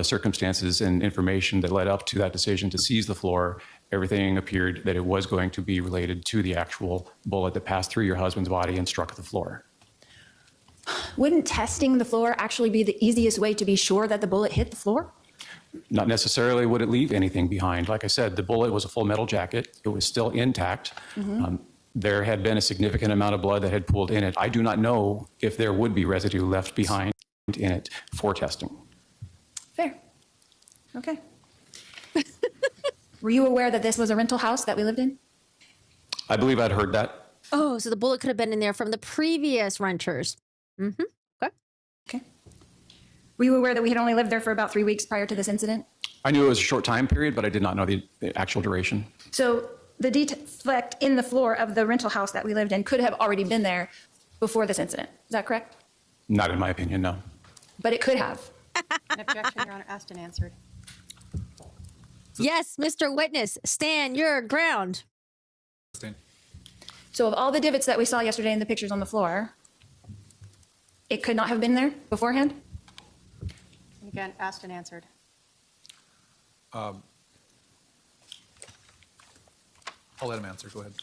circumstances and information that led up to that decision to seize the floor, everything appeared that it was going to be related to the actual bullet that passed through your husband's body and struck the floor. Wouldn't testing the floor actually be the easiest way to be sure that the bullet hit the floor? Not necessarily would it leave anything behind. Like I said, the bullet was a full metal jacket. It was still intact. There had been a significant amount of blood that had pooled in it. I do not know if there would be residue left behind in it for testing. Fair. Okay. Were you aware that this was a rental house that we lived in? I believe I'd heard that. Oh, so the bullet could have been in there from the previous renters. Mm-hmm. Okay. Okay. Were you aware that we had only lived there for about 3 weeks prior to this incident? I knew it was a short time period, but I did not know the actual duration. So the defect in the floor of the rental house that we lived in could have already been there before this incident. Is that correct? Not in my opinion, no. But it could have. An objection, Your Honor, asked and answered. Yes, Mr. Witness, stand your ground. So of all the divots that we saw yesterday in the pictures on the floor, it could not have been there beforehand? And again, asked and answered. I'll let him answer. Go ahead.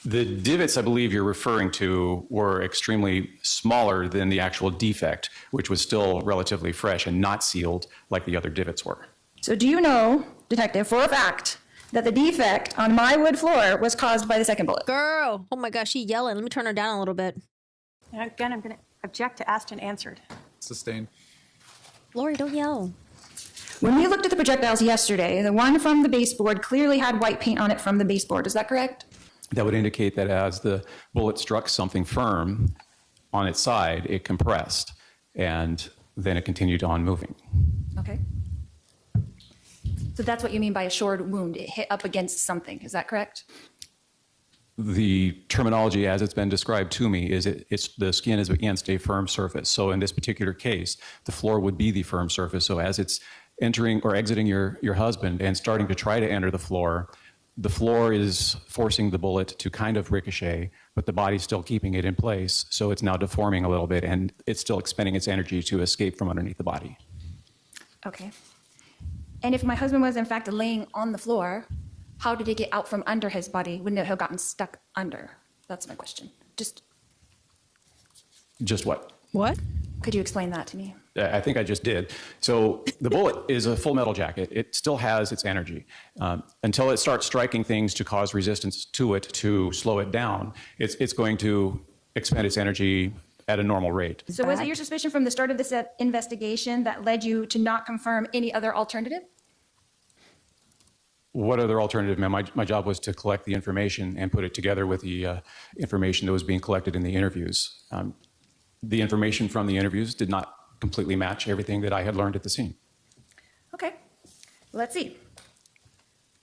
The divots I believe you're referring to were extremely smaller than the actual defect, which was still relatively fresh and not sealed like the other divots were. So do you know, Detective, for a fact, that the defect on my wood floor was caused by the second bullet? Girl, oh my gosh, she yelling. Let me turn her down a little bit. And again, I'm going to object to asked and answered. Sustained. Lori, don't yell. When we looked at the projectiles yesterday, the one from the baseboard clearly had white paint on it from the baseboard. Is that correct? That would indicate that as the bullet struck something firm on its side, it compressed, and then it continued on moving. Okay. So that's what you mean by a shored wound. It hit up against something. Is that correct? The terminology as it's been described to me is the skin is against a firm surface. So in this particular case, the floor would be the firm surface. So as it's entering or exiting your husband and starting to try to enter the floor is forcing the bullet to kind of ricochet, but the body's still keeping it in place. So it's now deforming a little bit, and it's still expending its energy to escape from underneath the body. Okay. And if my husband was in fact laying on the floor, how did it get out from under his body? Wouldn't it have gotten stuck under? That's my question. Just what? What? Could you explain that to me? I think I just did. So the bullet is a full metal jacket. It still has its energy. Until it starts striking things to cause resistance to it, to slow it down, it's going to expend its energy at a normal rate. So was it your suspicion from the start of this investigation that led you to not confirm any other alternative? What other alternative, ma'am? My job was to collect the information and put it together with the information that was being collected in the interviews. The information from the interviews did not completely match everything that I had learned at the scene. Okay. Let's see.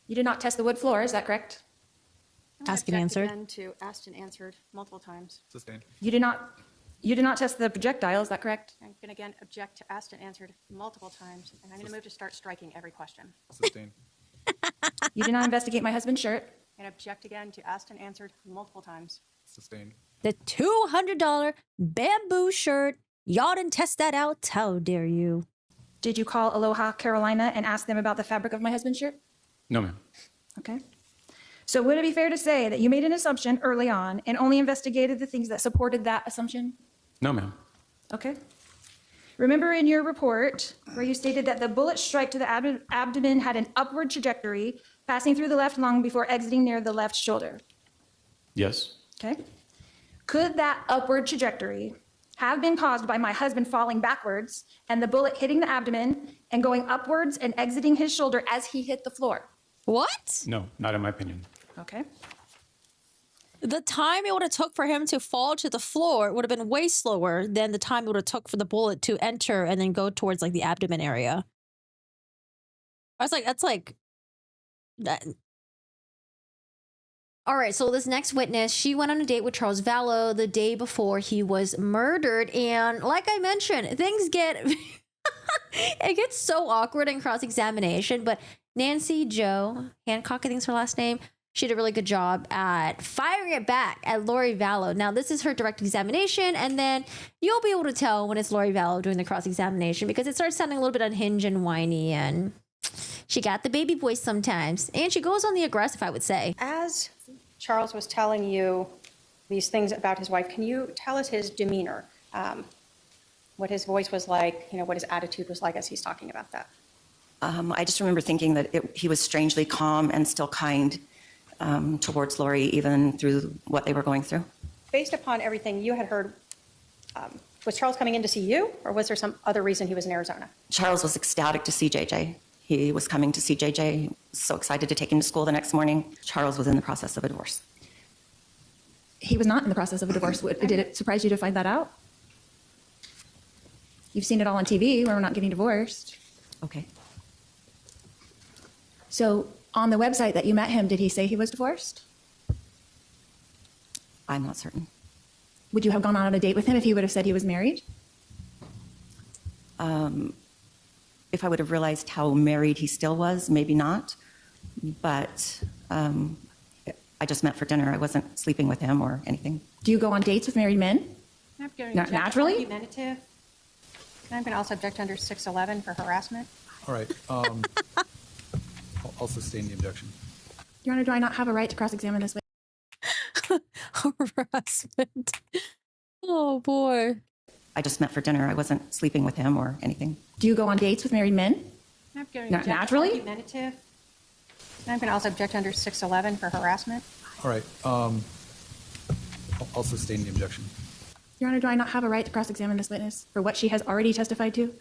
You did not test the wood floor, is that correct? Asked and answered. Again to asked and answered multiple times. Sustained. You did not test the projectile, is that correct? I'm going to again object to asked and answered multiple times, and I'm going to move to start striking every question. Sustained. You did not investigate my husband's shirt. And object again to asked and answered multiple times. Sustained. The $200 bamboo shirt. Y'all didn't test that out. How dare you? Did you call Aloha, Carolina, and ask them about the fabric of my husband's shirt? No, ma'am. Okay. So would it be fair to say that you made an assumption early on and only investigated the things that supported that assumption? No, ma'am. Okay. Remember in your report where you stated that the bullet strike to the abdomen had an upward trajectory, passing through the left lung before exiting near the left shoulder. Yes. Okay. Could that upward trajectory have been caused by my husband falling backwards and the bullet hitting the abdomen and going upwards and exiting his shoulder as he hit the floor? What? No, not in my opinion. Okay. The time it would have took for him to fall to the floor would have been way slower than the time it would have took for the bullet to enter and then go towards like the abdomen area. I was like, that's like that. All right, so this next witness, she went on a date with Charles Vallow the day before he was murdered. And like I mentioned, things get, it gets so awkward in cross-examination. But Nancy Jo Hancock, I think is her last name, she did a really good job at firing it back at Lori Vallow. Now, this is her direct examination, and then you'll be able to tell when it's Lori Vallow doing the cross-examination because it starts sounding a little bit unhinged and whiny, and she got the baby voice sometimes. And she goes on the aggressive, I would say. As Charles was telling you these things about his wife, can you tell us his demeanor? What his voice was like, what his attitude was like as he's talking about that? I just remember thinking that he was strangely calm and still kind towards Lori, even through what they were going through. Based upon everything you had heard, was Charles coming in to see you, or was there some other reason he was in Arizona? Charles was ecstatic to see JJ. He was coming to see JJ, so excited to take him to school the next morning. Charles was in the process of a divorce. He was not in the process of a divorce. Did it surprise you to find that out? You've seen it all on TV where we're not getting divorced. Okay. So on the website that you met him, did he say he was divorced? I'm not certain. Would you have gone on a date with him if he would have said he was married? If I would have realized how married he still was, maybe not. But I just met for dinner. I wasn't sleeping with him or anything. Do you go on dates with married men? Naturally? Argumentative. I'm going to also object under 611 for harassment. All right. I'll sustain the objection. Your Honor, do I not have a right to cross-examine this witness? Harassment. Oh, boy. I just met for dinner. I wasn't sleeping with him or anything. Do you go on dates with married men? Naturally? Argumentative. I'm going to also object under 611 for harassment. All right. I'll sustain the objection. Your Honor, do I not have a right to cross-examine this witness for what she has already testified to?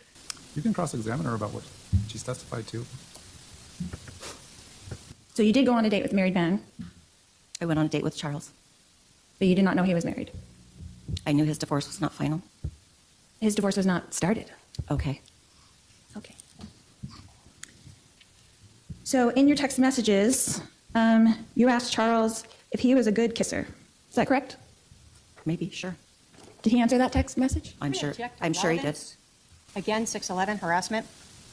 You can cross-examine her about what she's testified to. So you did go on a date with married men, I went on a date with Charles. but you did not know he was married. I knew his divorce was not final. His divorce was not started. Okay. Okay. So in your text messages, you asked Charles if he was a good kisser. Is that correct? Maybe, sure. Did he answer that text message? I'm sure he did. Again, 611 harassment.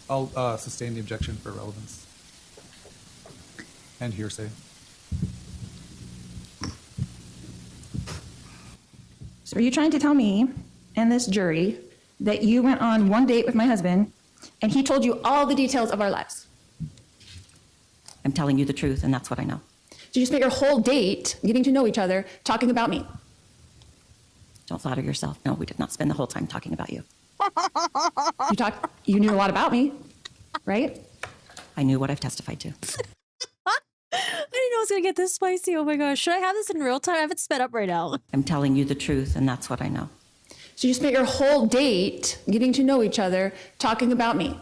I'll sustain the objection for relevance and hearsay. So are you trying to tell me and this jury that you went on one date with my husband and he told you all the details of our lives? I'm telling you the truth, and that's what I know. So you spent your whole date getting to know each other, talking about me. Don't flatter yourself. No, we did not spend the whole time talking about you. You knew a lot about me, right? I knew what I've testified to. I didn't know it was going to get this spicy. Oh my gosh. Should I have this in real time? I have it sped up right now. I'm telling you the truth, and that's what I know. So you spent your whole date getting to know each other, talking about me.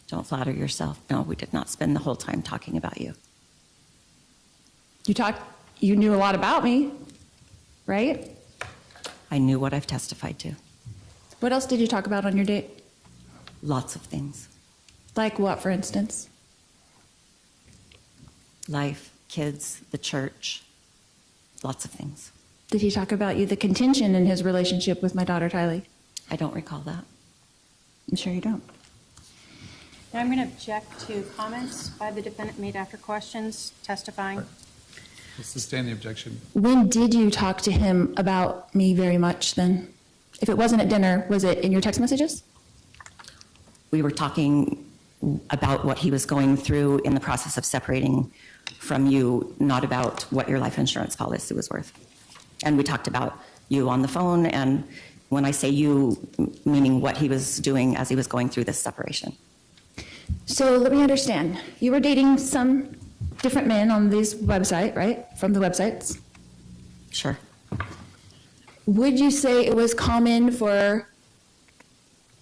Don't flatter yourself. No, we did not spend the whole time talking about you. You knew a lot about me, right? I knew what I've testified to. What else did you talk about on your date? Lots of things. Like what, for instance? Life, kids, the church, lots of things. Did he talk about the contention in his relationship with my daughter, Tylee? I don't recall that. I'm sure you don't. Now I'm going to object to comments by the defendant made after questions, testifying. We'll sustain the objection. When did you talk to him about me very much then? If it wasn't at dinner, was it in your text messages? We were talking about what he was going through in the process of separating from you, not about what your life insurance policy was worth. And we talked about you on the phone, and when I say you, meaning what he was doing as he was going through this separation. So let me understand. You were dating some different men on this website, right? From the websites? Sure. Would you say it was common for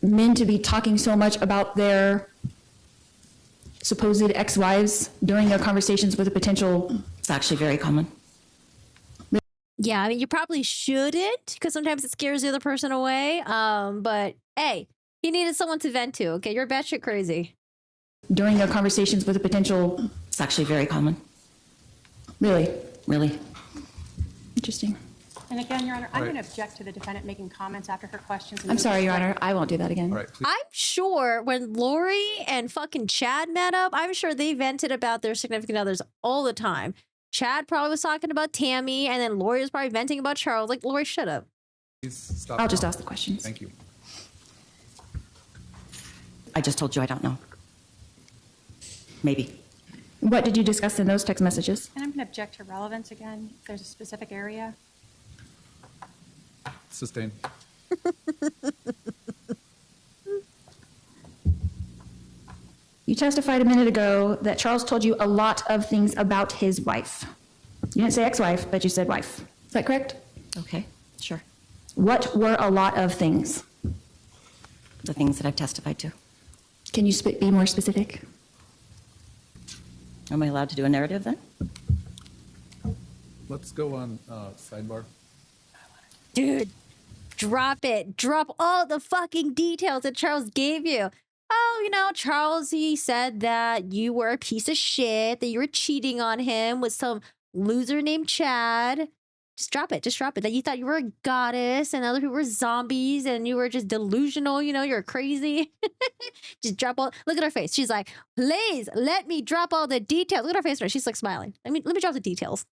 men to be talking so much about their supposed ex-wives during their conversations with a potential? It's actually very common. Yeah, I mean, you probably shouldn't because sometimes it scares the other person away. But hey, he needed someone to vent to. Okay, you're batshit crazy. During their conversations with a potential? It's actually very common. Really? Really? Interesting. And again, Your Honor, I'm Right. going to object to the defendant making comments after her questions. and I'm sorry, Your reflect- Honor. I won't do that again. All right, please. I'm sure when Lori and fucking Chad met up, I'm sure they vented about their significant others all the time. Chad probably was talking about Tammy, and then Lori was probably venting about Charles. Like, Lori, shut up. Please stop. I'll just ask the questions. Thank you. I just told you I don't know. Maybe. What did you discuss in those text messages? And I'm going to object to relevance again. If there's a specific area. Sustained. You testified a minute ago that Charles told you a lot of things about his wife. You didn't say ex-wife, but you said wife. Is that correct? Okay, sure. What were a lot of things? The things that I've testified to. Can you be more specific? Am I allowed to do a narrative then? Let's go on sidebar. Dude, drop it. Drop all the fucking details that Charles gave you. Oh, you know, Charles, he said that you were a piece of shit, that you were cheating on him with some loser named Chad. Just drop it. Just drop it. That you thought you were a goddess and other people were zombies and you were just delusional. You know, you're crazy. Just drop all. Look at her face. She's like, please let me drop all the details. Look at her face. She's like smiling. Let me drop the details.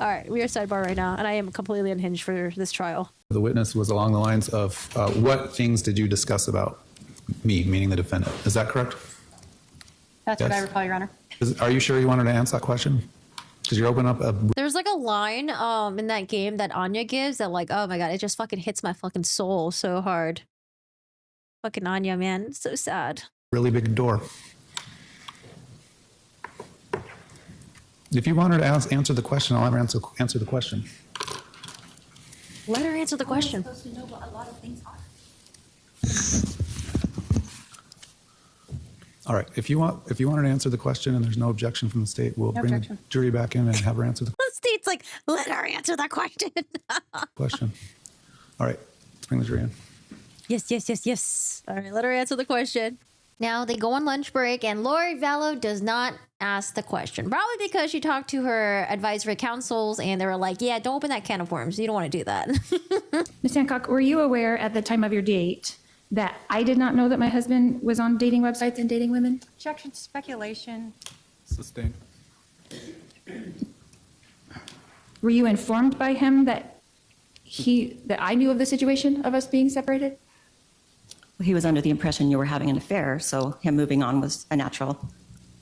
All right, we are sidebar right now, and I am completely unhinged for this trial. The witness was along the lines of, what things did you discuss about me, meaning the defendant? Is that correct? That's what I Yes. recall, Your Honor. Are you sure you wanted to answer that question? Because you're opening up a... There's like a line in that game that Anya gives that like, oh my god, it just fucking hits my fucking soul so hard. Fucking Anya, man. It's so sad. really big door. If you want her to answer the question, I'll have her answer the question. Let her answer the question. I'm supposed to know what a lot of things are. All right. If you want her to answer the question and there's no objection from the state, we'll bring the jury back in and have her answer the The state's like, let her answer that question. question. All right. Let's bring the jury in. Yes. All right, let her answer the question. Now they go on lunch break, and Lori Vallow does not ask the question. Probably because she talked to her advisory councils, and they were like, yeah, don't open that can of worms. You don't want to do that. Ms. Hancock, were you aware at the time of your date that I did not know that my husband was on dating websites and dating women? Objection, speculation. Sustained. Were you informed by him that I knew of the situation of us being separated? He was under the impression you were having an affair, so him moving on was a natural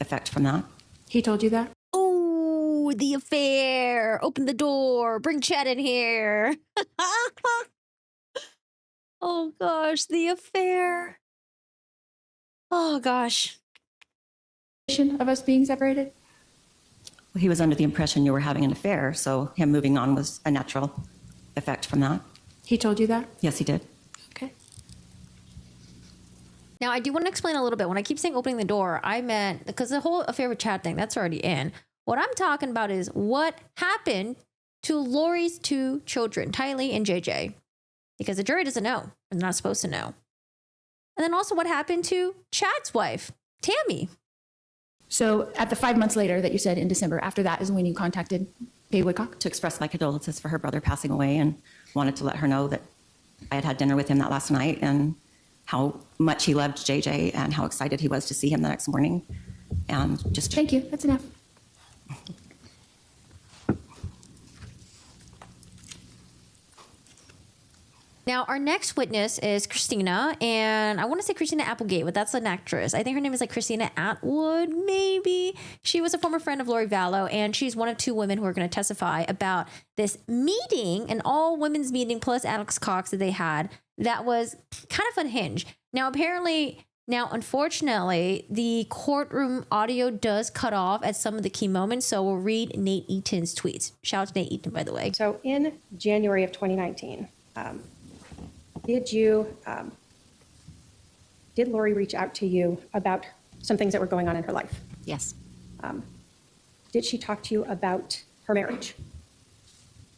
effect from that. He told you that? Oh, the affair. Open the door. Bring Chad in here. Oh, gosh, the affair. Oh, gosh. Of us being separated? He was under the impression you were having an affair, so him moving on was a natural effect from that. He told you that? Yes, he did. Okay. Now, I do want to explain a little bit. When I keep saying opening the door, I meant, because the whole affair with Chad thing, that's already in. What I'm talking about is what happened to Lori's two children, Tylee and JJ. Because the jury doesn't know. They're not supposed to know. And then also what happened to Chad's wife, Tammy. So at the 5 months later that you said in December, after that is when you contacted Kay Woodcock? To express my condolences for her brother passing away and wanted to let her know that I had had dinner with him that last night and how much he loved JJ and how excited he was to see him the next morning. And just... Thank you. That's enough. Now, our next witness is Christina, and I want to say Christina Applegate, but that's an actress. I think her name is like Christina Atwood, maybe. She was a former friend of Lori Vallow, and she's one of two women who are going to testify about this meeting, an all-women's meeting plus Alex Cox that they had that was kind of unhinged. Now, unfortunately, the courtroom audio does cut off at some of the key moments, so we'll read Nate Eaton's tweets. Shout out to Nate Eaton, by the way. So in January of 2019, did Lori reach out to you about some things that were going on in her life? Yes. Did she talk to you about her marriage?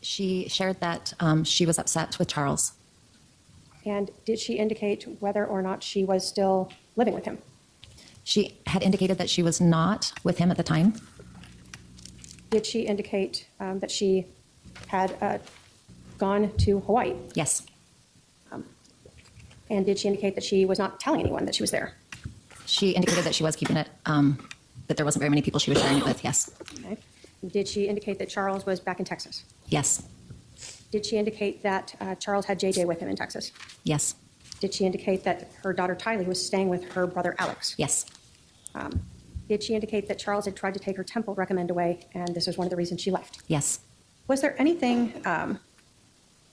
She shared that she was upset with Charles. And did she indicate whether or not she was still living with him? She had indicated that she was not with him at the time. Did she indicate that she had gone to Hawaii? Yes. And did she indicate that she was not telling anyone that she was there? She indicated that she was keeping it, that there wasn't very many people she was sharing it with. Yes. Okay. Did she indicate that Charles was back in Texas? Yes. Did she indicate that Charles had JJ with him in Texas? Yes. Did she indicate that her daughter Tylee was staying with her brother Alex? Yes. Did she indicate that Charles had tried to take her temple recommend away, and this was one of the reasons she left? Yes. Was there anything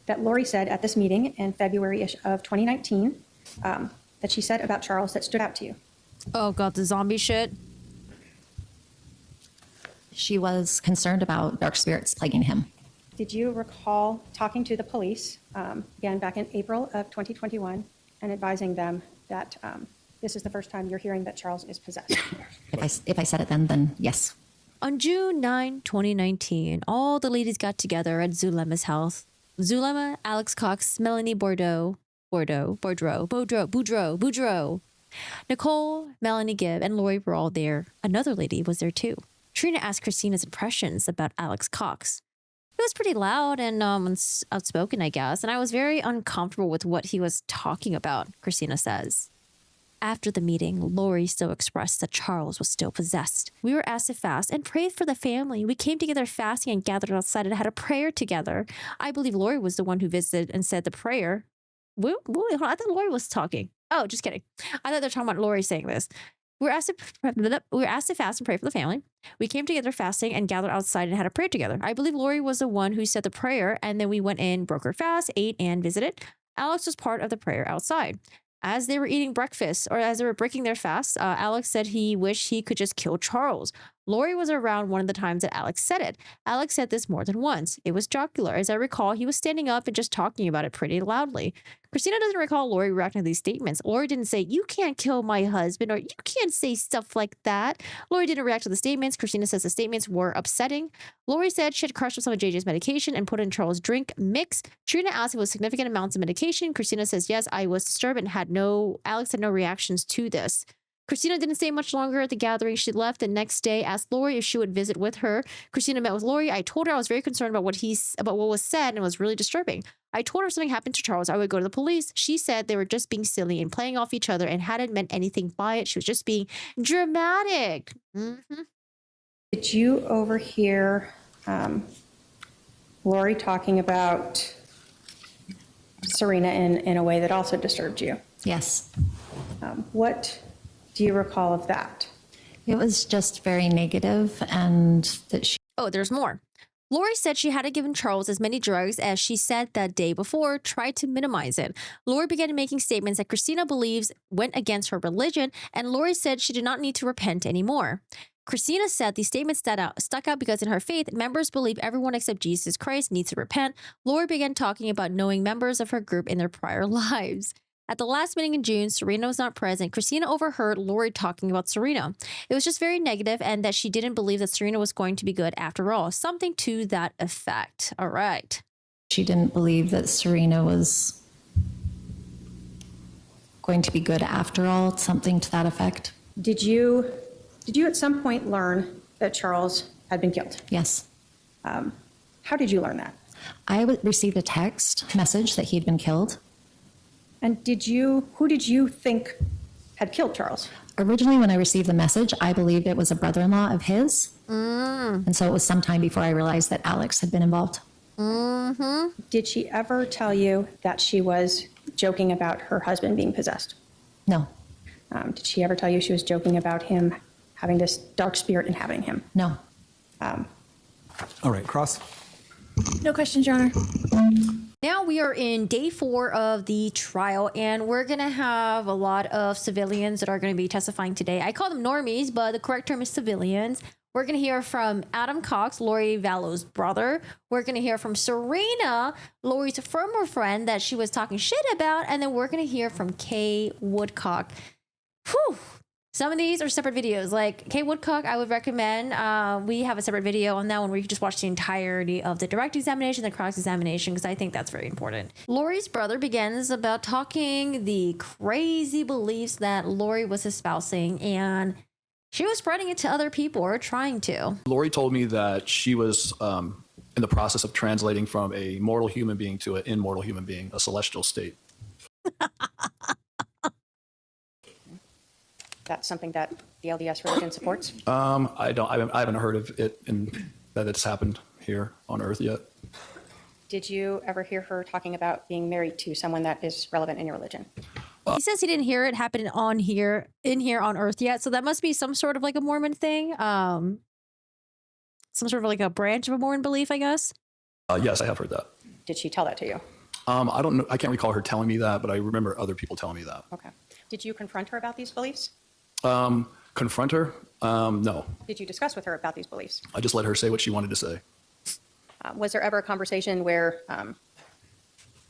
that Lori said at this meeting in February-ish of 2019 that she said about Charles that stood out to you? Oh God, the zombie shit. She was concerned about dark spirits plaguing him. Did you recall talking to the police, again, back in April of 2021, and advising them that this is the first time you're hearing that Charles is possessed? If I said it then yes. On June 9, 2019, all the ladies got together at Zulema's house. Zulema, Alex Cox, Melanie Boudreau, Nicole, Melanie Gibb, and Lori were all there. Another lady was there too. Trina asked Christina's impressions about Alex Cox. He was pretty loud and outspoken, I guess, and I was very uncomfortable with what he was talking about, Christina says. After the meeting, Lori still expressed that Charles was still possessed. We were asked to fast and pray for the family. We came together fasting and gathered outside and had a prayer together. I believe Lori was the one who visited and said the prayer. Wait, hold on, I thought Lori was talking. Oh, just kidding. I thought they were talking about Lori saying this. We were asked to fast and pray for the family. We came together fasting and gathered outside and had a prayer together. I believe Lori was the one who said the prayer, and then we went in, broke our fast, ate, and visited. Alex was part of the prayer outside. As they were eating breakfast, or as they were breaking their fast, Alex said he wished he could just kill Charles. Lori was around one of the times that Alex said it. Alex said this more than once. It was jocular. As I recall, he was standing up and just talking about it pretty loudly. Christina doesn't recall Lori reacting to these statements. Lori didn't say, "You can't kill my husband," or "You can't say stuff like that." Lori didn't react to the statements. Christina says the statements were upsetting. Lori said she had crushed up some of JJ's medication and put it in Charles' drink mix. Trina asked if it was significant amounts of medication. Christina says, yes, I was disturbed and Alex had no reactions to this. Christina didn't stay much longer at the gathering. She left the next day, asked Lori if she would visit with her. Christina met with Lori. I told her I was very concerned about what was said and it was really disturbing. I told her if something happened to Charles, I would go to the police. She said they were just being silly and playing off each other and hadn't meant anything by it. She was just being dramatic. Mm-hmm. Did you overhear Lori talking about Serena in a way that also disturbed you? Yes. What do you recall of that? It was just very negative, and that she... Oh, there's more. Lori said she hadn't given Charles as many drugs as she said that day before, tried to minimize it. Lori began making statements that Christina believes went against her religion, and Lori said she did not need to repent anymore. Christina said these statements stuck out because in her faith, members believe everyone except Jesus Christ needs to repent. Lori began talking about knowing members of her group in their prior lives. At the last meeting in June, Serena was not present. Christina overheard Lori talking about Serena. It was just very negative and that she didn't believe that Serena was going to be good after all. Something to that effect. All right. She didn't believe that Serena was going to be good after all. Something to that effect. Did you at some point learn that Charles had been killed? Yes. How did you learn that? I received a text message that he had been killed. And who did you think had killed Charles? Originally, when I received the message, I believed it was a brother-in-law of his. And so it was some time before I realized that Alex had been involved. Mm-hmm. Did she ever tell you that she was joking about her husband being possessed? No. Did she ever tell you she was joking about him having this dark spirit inhabiting him? No. All right, Cross. No questions, Your Honor. Now we are in day 4 of the trial, and we're going to have a lot of civilians that are going to be testifying today. I call them normies, but the correct term is civilians. We're going to hear from Adam Cox, Lori Vallow's brother. We're going to hear from Serena, Lori's former friend that she was talking shit about. And then we're going to hear from Kay Woodcock. Whew. Some of these are separate videos. Like Kay Woodcock, I would recommend. We have a separate video on that one where you can just watch the entirety of the direct examination, the cross-examination, because I think that's very important. Lori's brother begins about talking the crazy beliefs that Lori was espousing, and She was spreading it to other people, or trying to. Lori told me that she was in the process of translating from a mortal human being to an immortal human being, a celestial state. That's something that the LDS religion supports? I haven't heard of it that it's happened here on Earth yet. Did you ever hear her talking about being married to someone that is relevant in your religion? He says he didn't hear it happen in here on Earth yet, so that must be some sort of like a Mormon thing, some sort of like a branch of a Mormon belief, I guess. Yes, I have heard that. Did she tell that to you? I don't know. I can't recall her telling me that, but I remember other people telling me that. Okay. Did you confront her about these beliefs? Confront her? No. Did you discuss with her about these beliefs? I just let her say what she wanted to say. Was there ever a conversation where,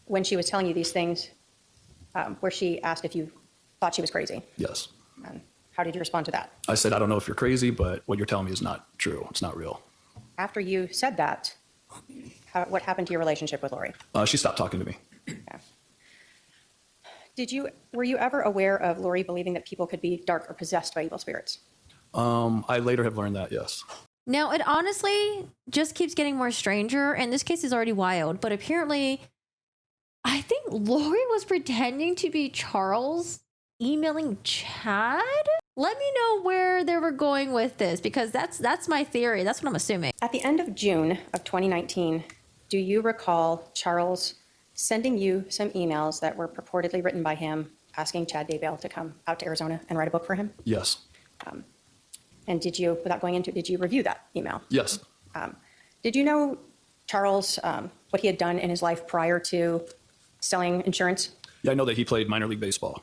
when she was telling you these things, where she asked if you thought she was crazy? Yes. And how did you respond to that? I said, I don't know if you're crazy, but what you're telling me is not true. It's not real. After you said that, what happened to your relationship with Lori? She stopped talking to me. Okay. Were you ever aware of Lori believing that people could be dark or possessed by evil spirits? I later have learned that, yes. Now, it honestly just keeps getting more stranger, and this case is already wild, but apparently, I think Lori was pretending to be Charles, emailing Chad? Let me know where they were going with this, because that's my theory. That's what I'm assuming. At the end of June of 2019, do you recall Charles sending you some emails that were purportedly written by him asking Chad Daybell to come out to Arizona and write a book for him? Yes. And did you, without going into, did you review that email? Yes. Did you know Charles, what he had done in his life prior to selling insurance? Yeah, I know that he played minor league baseball.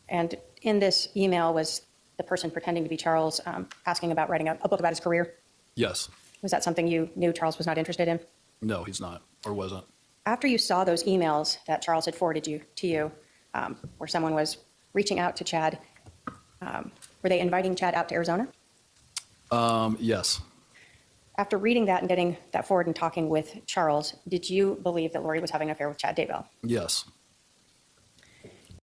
And in this email was the person pretending to be Charles asking about writing a book about his career? Yes. Was that something you knew Charles was not interested in? No, he's not, or wasn't. After you saw those emails that Charles had forwarded to you, where someone was reaching out to Chad, were they inviting Chad out to Arizona? Yes. After reading that and getting that forward and talking with Charles, did you believe that Lori was having an affair with Chad Daybell? Yes.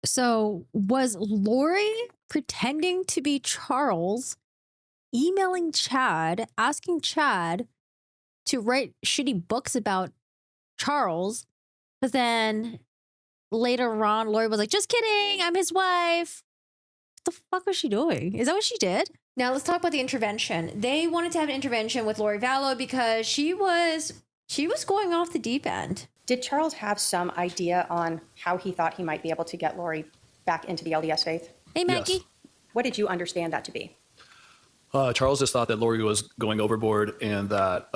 So was Lori pretending to be Charles, emailing Chad, asking Chad to write shitty books about Charles, but then later on, Lori was like, just kidding, I'm his wife. What the fuck was she doing? Is that what she did? Now let's talk about the intervention. They wanted to have an intervention with Lori Vallow because she was going off the deep end. Did Charles have some idea on how he thought he might be able to get Lori back into the LDS faith? Hey, Maggie. Yes. What did you understand that to be? Charles just thought that Lori was going overboard and that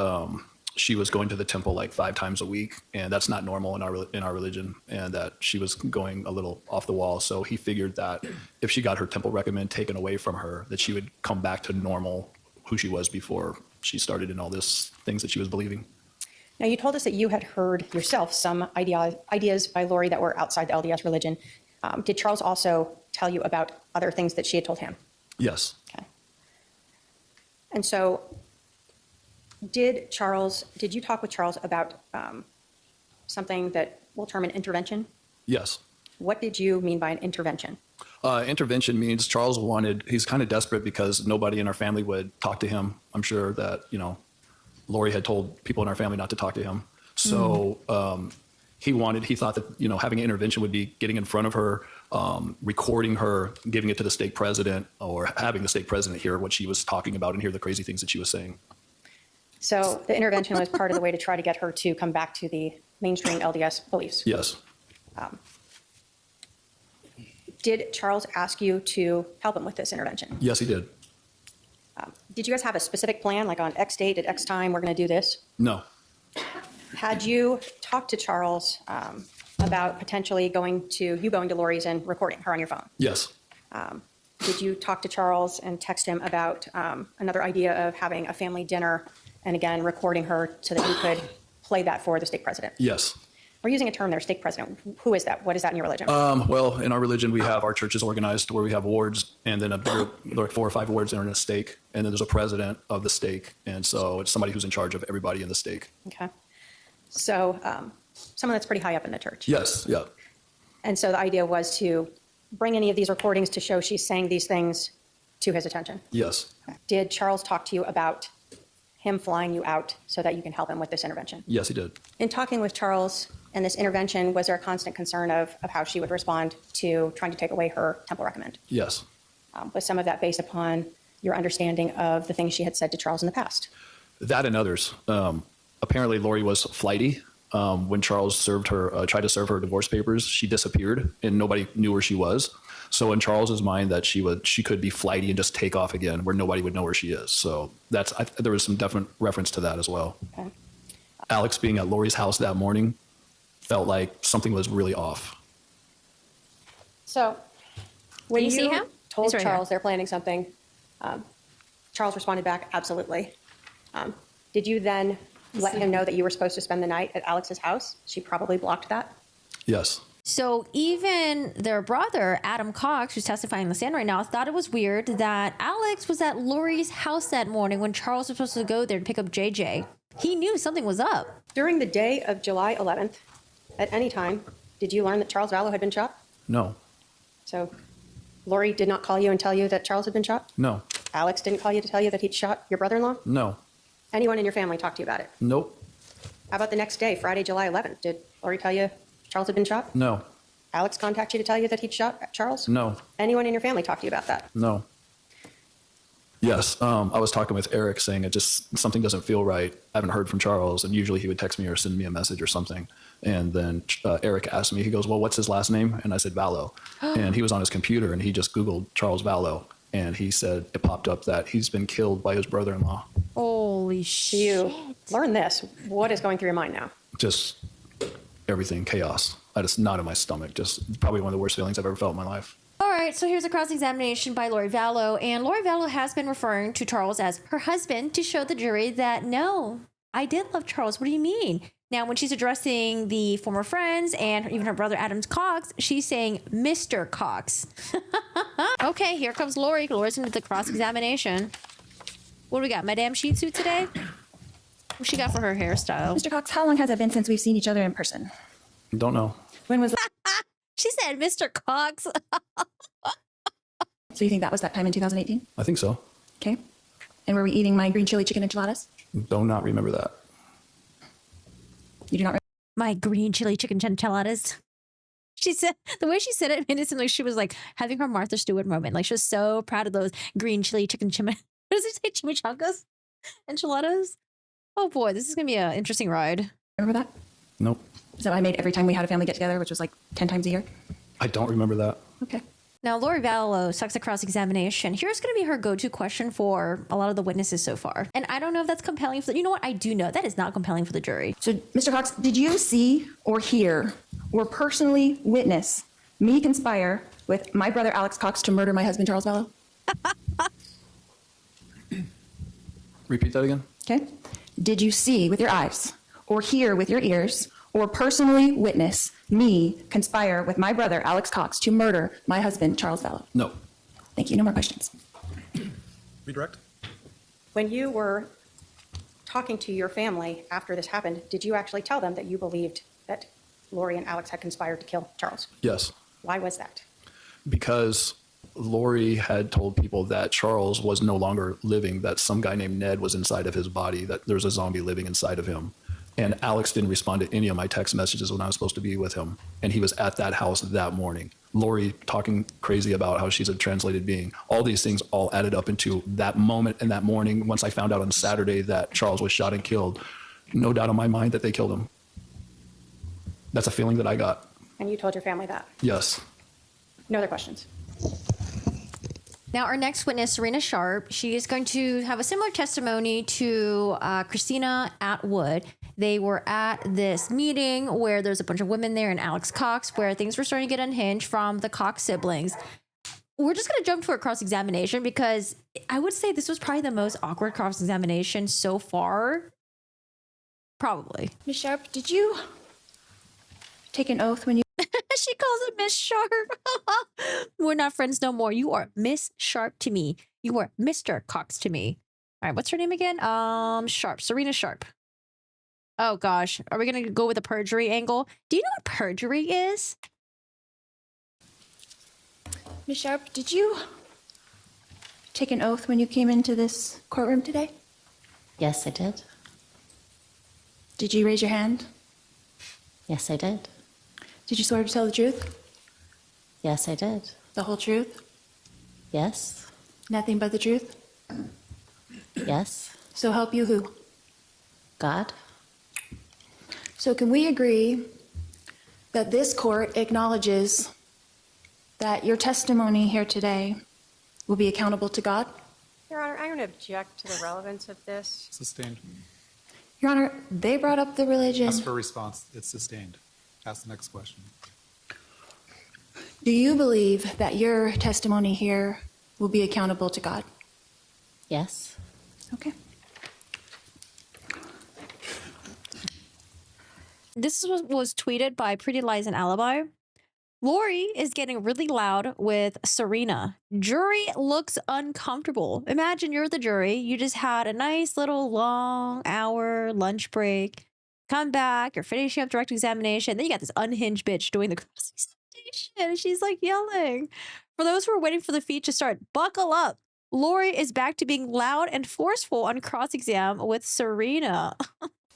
she was going to the temple like 5 times a week, and that's not normal in our religion, and that she was going a little off the wall. So he figured that if she got her temple recommend taken away from her, that she would come back to normal, who she was before she started in all this things that she was believing. Now, you told us that you had heard yourself some ideas by Lori that were outside the LDS religion. Did Charles also tell you about other things that she had told him? Yes. Okay. And so did you talk with Charles about something that we'll term an intervention? Yes. What did you mean by an intervention? Intervention means Charles he's kind of desperate because nobody in our family would talk to him. I'm sure that, Lori had told people in our family not to talk to him. So he thought that, having an intervention would be getting in front of her, recording her, giving it to the stake president, or having the stake president hear what she was talking about and hear the crazy things that she was saying. So the intervention was part of the way to try to get her to come back to the mainstream LDS beliefs? Yes. Did Charles ask you to help him with this intervention? Yes, he did. Did you guys have a specific plan, like on X date at X time, we're going to do this? No. Had you talked to Charles about potentially going to Lori's and recording her on your phone? Yes. Did you talk to Charles and text him about another idea of having a family dinner and again recording her so that you could play that for the stake president? Yes. We're using a term there, stake president. Who is that? What is that in your religion? Well, in our religion, we have our churches organized where we have wards, and then a bigger, like 4 or 5 wards are in a stake, and then there's a president of the stake, and so it's somebody who's in charge of everybody in the stake. Okay. So someone that's pretty high up in the church. Yes, yeah. And so the idea was to bring any of these recordings to show she's saying these things to his attention? Yes. Did Charles talk to you about him flying you out so that you can help him with this intervention? Yes, he did. In talking with Charles and this intervention, was there a constant concern of how she would respond to trying to take away her temple recommend? Yes. Was some of that based upon your understanding of the things she had said to Charles in the past? That and others. Apparently, Lori was flighty. When Charles tried to serve her divorce papers, she disappeared and nobody knew where she was. So in Charles's mind, that she could be flighty and just take off again, where nobody would know where she is. So there was some definite reference to that as well. Okay. Alex being at Lori's house that morning felt like something was really off. So when you see him? told He's right Charles they're planning something, Charles responded back, absolutely. Did you then let him know that you were supposed to spend the night at Alex's house? She probably blocked that. Yes. So even their brother, Adam Cox, who's testifying in the stand right now, thought it was weird that Alex was at Lori's house that morning when Charles was supposed to go there to pick up JJ. He knew something was up. During the day of July 11th, at any time, did you learn that Charles Vallow had been shot? No. So Lori did not call you and tell you that Charles had been shot? No. Alex didn't call you to tell you that he'd shot your brother-in-law? No. Anyone in your family talk to you about it? Nope. How about the next day, Friday, July 11th? Did Lori tell you Charles had been shot? No. Alex contact you to tell you that he'd shot Charles? No. Anyone in your family talk to you about that? No. Yes. I was talking with Eric saying it just, something doesn't feel right. I haven't heard from Charles, and usually he would text me or send me a message or something. And then Eric asked me, he goes, well, what's his last name? And I said, Vallow. And he was on his computer and he just Googled Charles Vallow. And he said it popped up that he's been killed by his brother-in-law. Holy shit. You learn this. What is going through your mind now? Just everything, chaos. I just knot in my stomach. Just probably one of the worst feelings I've ever felt in my life. All right, so here's a cross-examination by Lori Vallow, and Lori Vallow has been referring to Charles as her husband to show the jury that, no, I did love Charles. What do you mean? Now, when she's addressing the former friends and even her brother Adam Cox, she's saying Mr. Cox. Okay, here comes Lori. Lori's into the cross-examination. What do we got? Madame Sheet Suit today? What she got for her hairstyle? Mr. Cox, how long has it been since we've seen each other in person? Don't know. When was She said Mr. Cox. So you think that was that time in 2018? I think so. Okay. And were we eating my green chili chicken enchiladas? Do not remember that. You do not remember? My green chili chicken enchiladas. She said, the way she said it made it seem like she was like having her Martha Stewart moment. Like she was so proud of those green chili chicken what does it say? Chimichangas? Enchiladas? Oh boy, this is going to be an interesting ride. Remember that? Nope. Is that what I made every time we had a family get together, which was like 10 times a year? I don't remember that. Okay. Now, Lori Vallow sucks at cross-examination. Here's going to be her go-to question for a lot of the witnesses so far. And I don't know if that's compelling for the, you know what? I do know that is not compelling for the jury. So, Mr. Cox, did you see or hear or personally witness me conspire with my brother Alex Cox to murder my husband Charles Vallow? Repeat that again. Okay. Did you see with your eyes or hear with your ears or personally witness me conspire with my brother Alex Cox to murder my husband Charles Vallow? No. Thank you. No more questions. Redirect. When you were talking to your family after this happened, did you actually tell them that you believed that Lori and Alex had conspired to kill Charles? Yes. Why was that? Because Lori had told people that Charles was no longer living, that some guy named Ned was inside of his body, that there's a zombie living inside of him. And Alex didn't respond to any of my text messages when I was supposed to be with him. And he was at that house that morning. Lori talking crazy about how she's a translated being. All these things all added up into that moment and that morning. Once I found out on Saturday that Charles was shot and killed, no doubt in my mind that they killed him. That's a feeling that I got. And you told your family that? Yes. No other questions? Now, our next witness, Serena Sharp, she is going to have a similar testimony to Christina Atwood. They were at this meeting where there's a bunch of women there and Alex Cox, where things were starting to get unhinged from the Cox siblings. We're just going to jump to a cross-examination because I would say this was probably the most awkward cross-examination so far. Probably. Ms. Sharp, did you take an oath when you... She calls it Miss Sharp. We're not friends no more. You are Miss Sharp to me. You are Mr. Cox to me. All right, what's her name again? Sharp. Serena Sharp. Oh gosh, are we gonna go with a perjury angle? Do you know what perjury is? Ms. Sharp, did you take an oath when you came into this courtroom today? Yes, I did. Did you raise your hand? Yes, I did. Did you swear to tell the truth? Yes, I did. The whole truth? Yes. Nothing but the truth? Yes. So help you who? God. So can we agree that this court acknowledges that your testimony here today will be accountable to God? Your Honor, I'm going to object to the relevance of this. Sustained. Your Honor, they brought up the religion. Ask for a response. It's sustained. Ask the next question. Do you believe that your testimony here will be accountable to God? Yes. Okay. This was tweeted by Pretty Lies and Alibi. Lori is getting really loud with Serena. Jury looks uncomfortable. Imagine you're the jury. You just had a nice little long hour lunch break. Come back. You're finishing up direct examination. Then you got this unhinged bitch doing the cross-examination. She's like yelling. For those who are waiting for the feed to start, buckle up. Lori is back to being loud and forceful on cross-exam with Serena.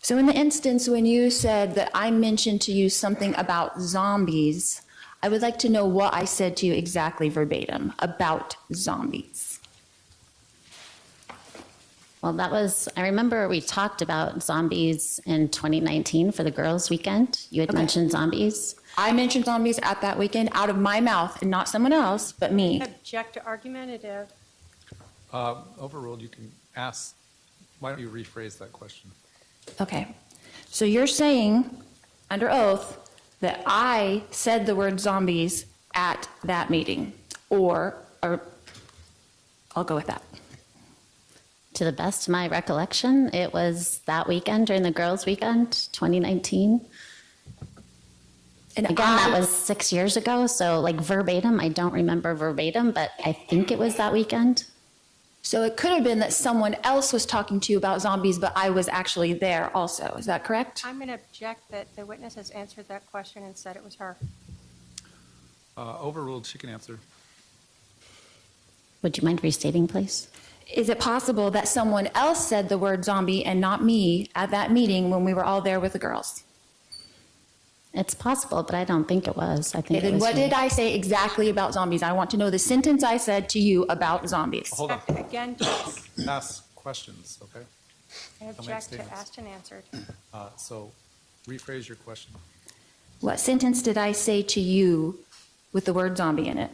So in the instance when you said that I mentioned to you something about zombies, I would like to know what I said to you exactly verbatim about zombies. Well, I remember we talked about zombies in 2019 for the girls' weekend. You had mentioned zombies. I mentioned zombies at that weekend out of my mouth and not someone else, but me. Object to argumentative. Overruled. You can ask. Why don't you rephrase that question? Okay. So you're saying under oath that I said the word zombies at that meeting, or I'll go with that. To the best of my recollection, it was that weekend during the girls' weekend, 2019. And again, that was 6 years ago, so like verbatim, I don't remember verbatim, but I think it was that weekend. So it could have been that someone else was talking to you about zombies, but I was actually there also. Is that correct? I'm going to object that the witness has answered that question and said it was her. Overruled. She can answer. Would you mind restating, please? Is it possible that someone else said the word zombie and not me at that meeting when we were all there with the girls? It's possible, but I don't think it was. I think Okay, then what did I say exactly about zombies? I want to know the sentence I said to you about zombies. Hold on. Again, Ask questions, okay? I Don't make object to statements. asked and answered. So rephrase your question. What sentence did I say to you with the word zombie in it?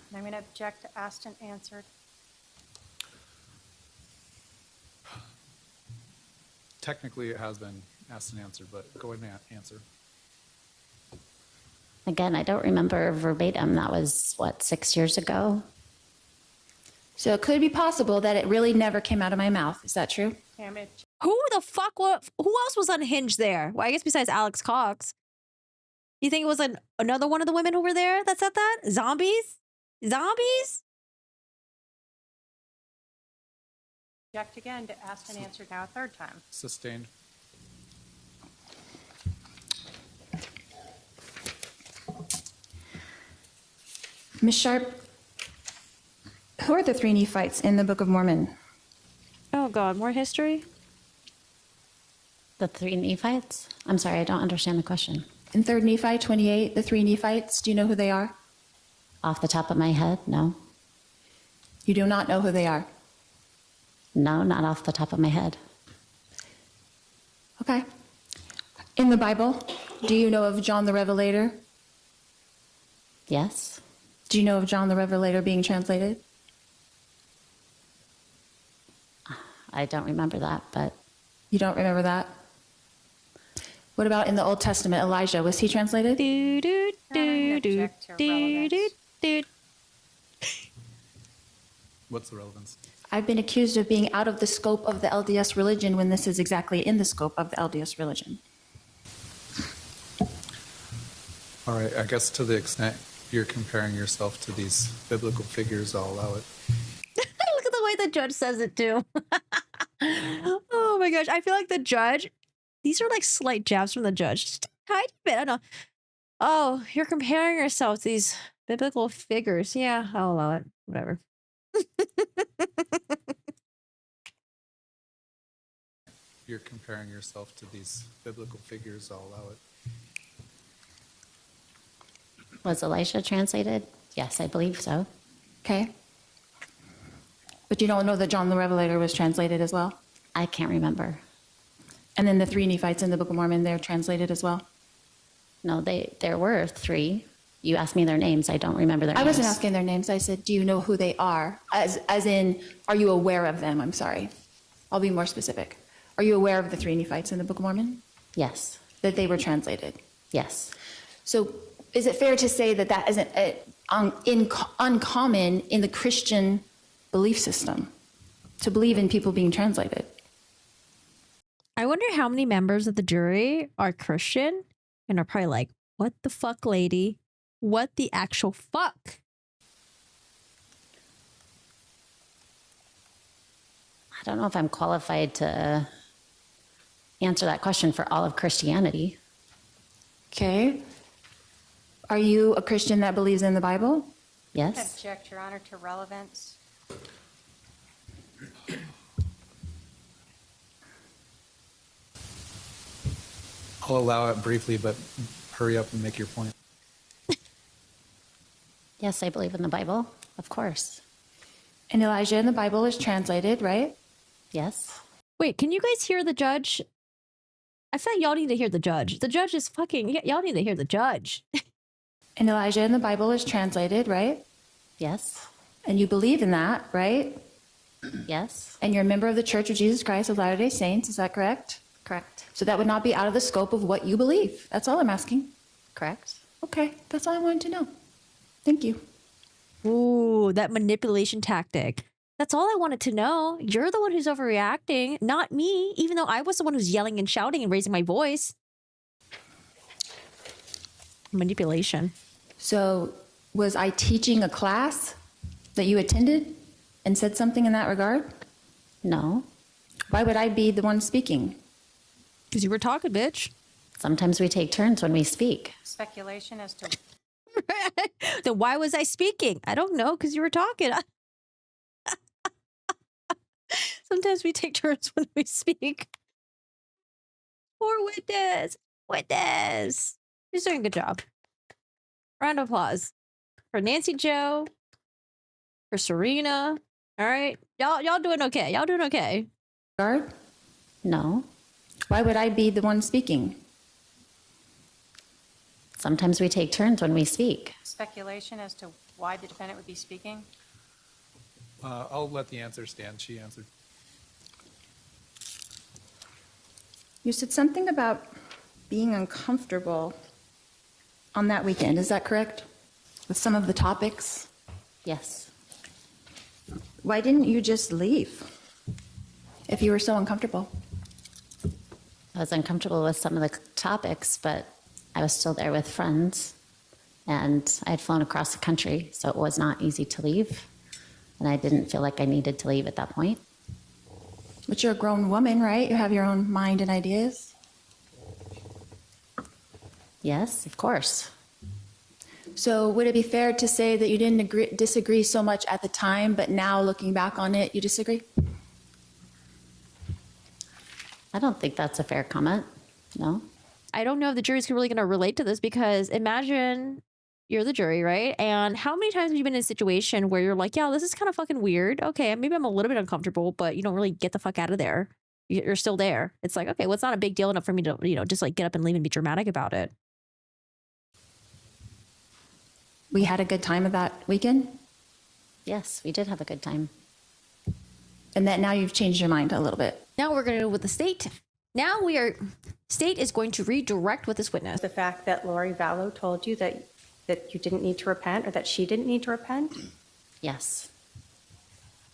And I'm going to object to asked and answered. Technically, it has been asked and answered, but go ahead and answer. Again, I don't remember verbatim. That was, 6 years ago? So it could be possible that it really never came out of my mouth. Is that true? Who the fuck? Who else was unhinged there? Well, I guess besides Alex Cox. You think it was another one of the women who were there that said that? Zombies? Zombies? Object again to asked and answered now a third time. Sustained. Ms. Sharp, who are the three Nephites in the Book of Mormon? Oh, God, more history? The three Nephites? I'm sorry, I don't understand the question. In 3 Nephi 28, the three Nephites, do you know who they are? Off the top of my head, no. You do not know who they are? No, not off the top of my head. Okay. In the Bible, do you know of John the Revelator? Yes. Do you know of John the Revelator being translated? I don't remember that, but... You don't remember that? What about in the Old Testament, Elijah? Was he translated? What's the relevance? I've been accused of being out of the scope of the LDS religion when this is exactly in the scope of the LDS religion. All right, I guess to the extent you're comparing yourself to these biblical figures, I'll allow it. Look at the way the judge says it, too. Oh, my gosh. I feel like the judge, these are like slight jabs from the judge. Just a tiny bit. I don't know. Oh, you're comparing yourself to these biblical figures. Yeah, I'll allow it. Whatever. You're comparing yourself to these biblical figures, I'll allow it. Was Elisha translated? Yes, I believe so. Okay. But you don't know that John the Revelator was translated as well? I can't remember. And then the 3 Nephites in the Book of Mormon, they're translated as well? No, there were 3. You asked me their names. I don't remember their names. I wasn't asking their names. I said, do you know who they are? As in, are you aware of them? I'm sorry. I'll be more specific. Are you aware of the 3 Nephites in the Book of Mormon? Yes. That they were translated? Yes. So is it fair to say that that isn't uncommon in the Christian belief system, to believe in people being translated? I wonder how many members of the jury are Christian and are probably like, what the fuck, lady? What the actual fuck? I don't know if I'm qualified to answer that question for all of Christianity. Okay. Are you a Christian that believes in the Bible? Yes. Object, Your Honor, to relevance. I'll allow it briefly, but hurry up and make your point. Yes, I believe in the Bible, of course. And Elijah in the Bible is translated, right? Yes. Wait, can you guys hear the judge? I feel like y'all need to hear the judge. The judge is fucking, y'all need to hear the judge. And Elijah in the Bible is translated, right? Yes. And you believe in that, right? Yes. And you're a member of the Church of Jesus Christ of Latter-day Saints, is that correct? Correct. So that would not be out of the scope of what you believe. That's all I'm asking. Correct. Okay, that's all I wanted to know. Thank you. Ooh, that manipulation tactic. That's all I wanted to know. You're the one who's overreacting, not me, even though I was the one who's yelling and shouting and raising my voice. Manipulation. So was I teaching a class that you attended and said something in that regard? No. Why would I be the one speaking? Because you were talking, bitch. Sometimes we take turns when we speak. Speculation as to Then why was I speaking? I don't know, because you were talking. Sometimes we take turns when we speak. Poor witness. Witness. She's doing a good job. Round of applause for Nancy Joe, for Serena. All right. Y'all doing okay. Y'all doing okay. Guard? No. Why would I be the one speaking? Sometimes we take turns when we speak. speculation as to why the defendant would be speaking? I'll let the answer stand. She answered. You said something about being uncomfortable on that weekend. Is that correct? With some of the topics? Yes. Why didn't you just leave if you were so uncomfortable? I was uncomfortable with some of the topics, but I was still there with friends, and I had flown across the country, so it was not easy to leave, and I didn't feel like I needed to leave at that point. But you're a grown woman, right? You have your own mind and ideas. Yes, of course. So would it be fair to say that you didn't disagree so much at the time, but now looking back on it, you disagree? I don't think that's a fair comment. No. I don't know if the jury's really going to relate to this, because imagine you're the jury, right? And how many times have you been in a situation where you're like, yeah, this is kind of fucking weird. Okay, maybe I'm a little bit uncomfortable, but you don't really get the fuck out of there. You're still there. It's like, okay, well, it's not a big deal enough for me to, just like get up and leave and be dramatic about it. We had a good time of that weekend? Yes, we did have a good time. And that now you've changed your mind a little bit. Now we're going to go with the state. Now state is going to redirect with this witness. The fact that Lori Vallow told you that you didn't need to repent, or that she didn't need to repent? Yes.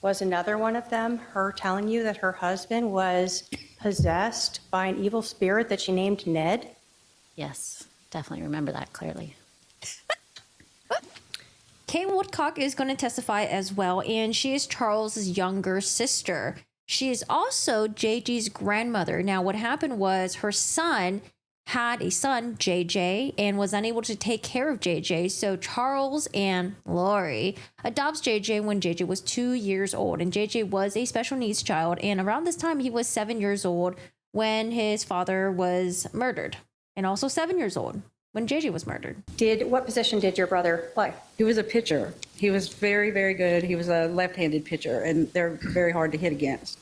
Was another one of them her telling you that her husband was possessed by an evil spirit that she named Ned? Yes, definitely remember that clearly. Kay Woodcock is going to testify as well, and she is Charles's younger sister. She is also JG's grandmother. Now, what happened was her son had a son, JJ, and was unable to take care of JJ. So Charles and Lori adopts JJ when JJ was 2 years old. And JJ was a special needs child. And around this time, he was 7 years old when his father was murdered. And also 7 years old when JJ was murdered. What position did your brother play? He was a pitcher. He was very, very good. He was a left-handed pitcher, and they're very hard to hit against.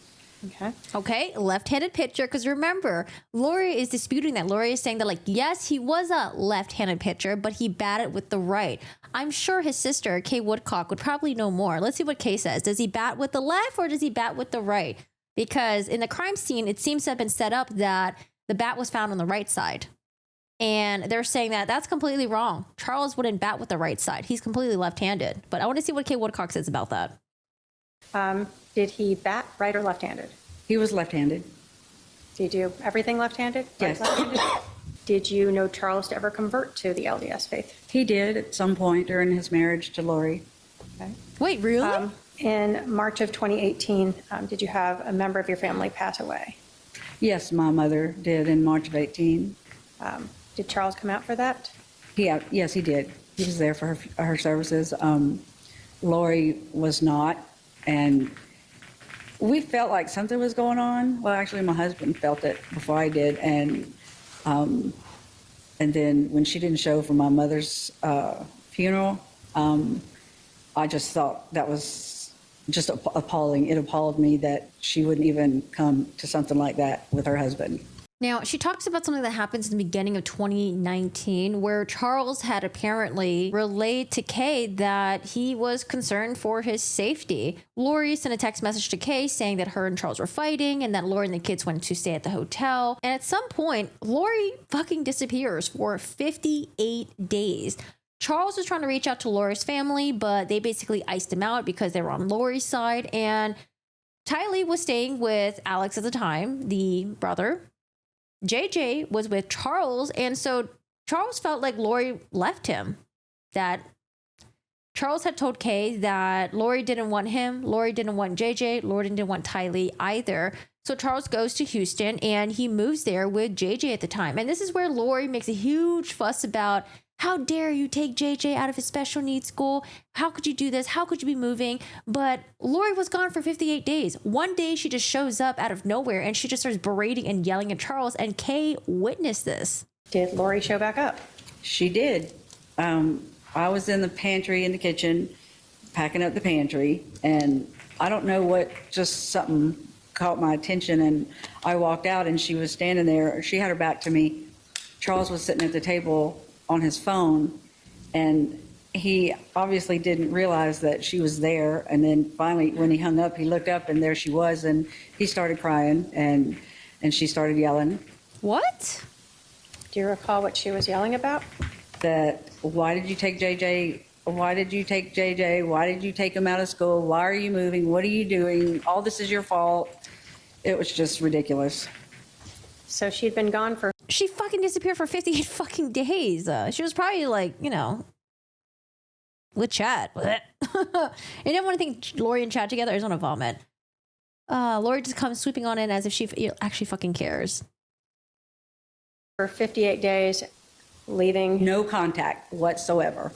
Okay, left-handed pitcher, because remember, Lori is disputing that. Lori is saying that, like, yes, he was a left-handed pitcher, but he batted with the right. I'm sure his sister, Kay Woodcock, would probably know more. Let's see what Kay says. Does he bat with the left or does he bat with the right? Because in the crime scene, it seems to have been set up that the bat was found on the right side. And they're saying that that's completely wrong. Charles wouldn't bat with the right side. He's completely left-handed. But I want to see what Kay Woodcock says about that. Did he bat right or left-handed? He was left-handed. Did you do everything left-handed? Yes. Left-handed? Did you know Charles to ever convert to the LDS faith? He did at some point during his marriage to Lori. Okay. Wait, really? In March of 2018, did you have a member of your family pass away? Yes, my mother did in March of 18. Did Charles come out for that? Yes, he did. He was there for her services. Lori was not, and we felt like something was going on. Well, actually, my husband felt it before I did, and then when she didn't show for my mother's funeral, I just thought that was just appalling. It appalled me that she wouldn't even come to something like that with her husband. Now, she talks about something that happens in the beginning of 2019 where Charles had apparently relayed to Kay that he was concerned for his safety. Lori sent a text message to Kay saying that her and Charles were fighting and that Lori and the kids went to stay at the hotel. And at some point, Lori fucking disappears for 58 days. Charles was trying to reach out to Lori's family, but they basically iced him out because they were on Lori's side. And Tylee was staying with Alex at the time, the brother. JJ was with Charles, and so Charles felt like Lori left him. That Charles had told Kay that Lori didn't want him, Lori didn't want JJ, Lori didn't want Tylee either. So Charles goes to Houston, and he moves there with JJ at the time. And this is where Lori makes a huge fuss about, how dare you take JJ out of his special needs school? How could you do this? How could you be moving? But Lori was gone for 58 days. One day she just shows up out of nowhere and she just starts berating and yelling at Charles, and Kay witnessed this. Did Lori show back up? She did. I was in the pantry in the kitchen, packing up the pantry, and I don't know what, just something caught my attention, and I walked out and she was standing there. She had her back to me. Charles was sitting at the table on his phone, and he obviously didn't realize that she was there. And then finally, when he hung up, he looked up and there she was, and he started crying, and she started yelling. What? Do you recall what she was yelling about? That, why did you take JJ? Why did you take JJ? Why did you take him out of school? Why are you moving? What are you doing? All this is your fault. It was just ridiculous. So she'd been gone for... She fucking disappeared for 58 fucking days. She was probably like, you know, with Chad. You didn't want to think Lori and Chad together. I just want to vomit. Lori just comes sweeping on in as if she actually fucking cares. For 58 days, leaving... No contact whatsoever.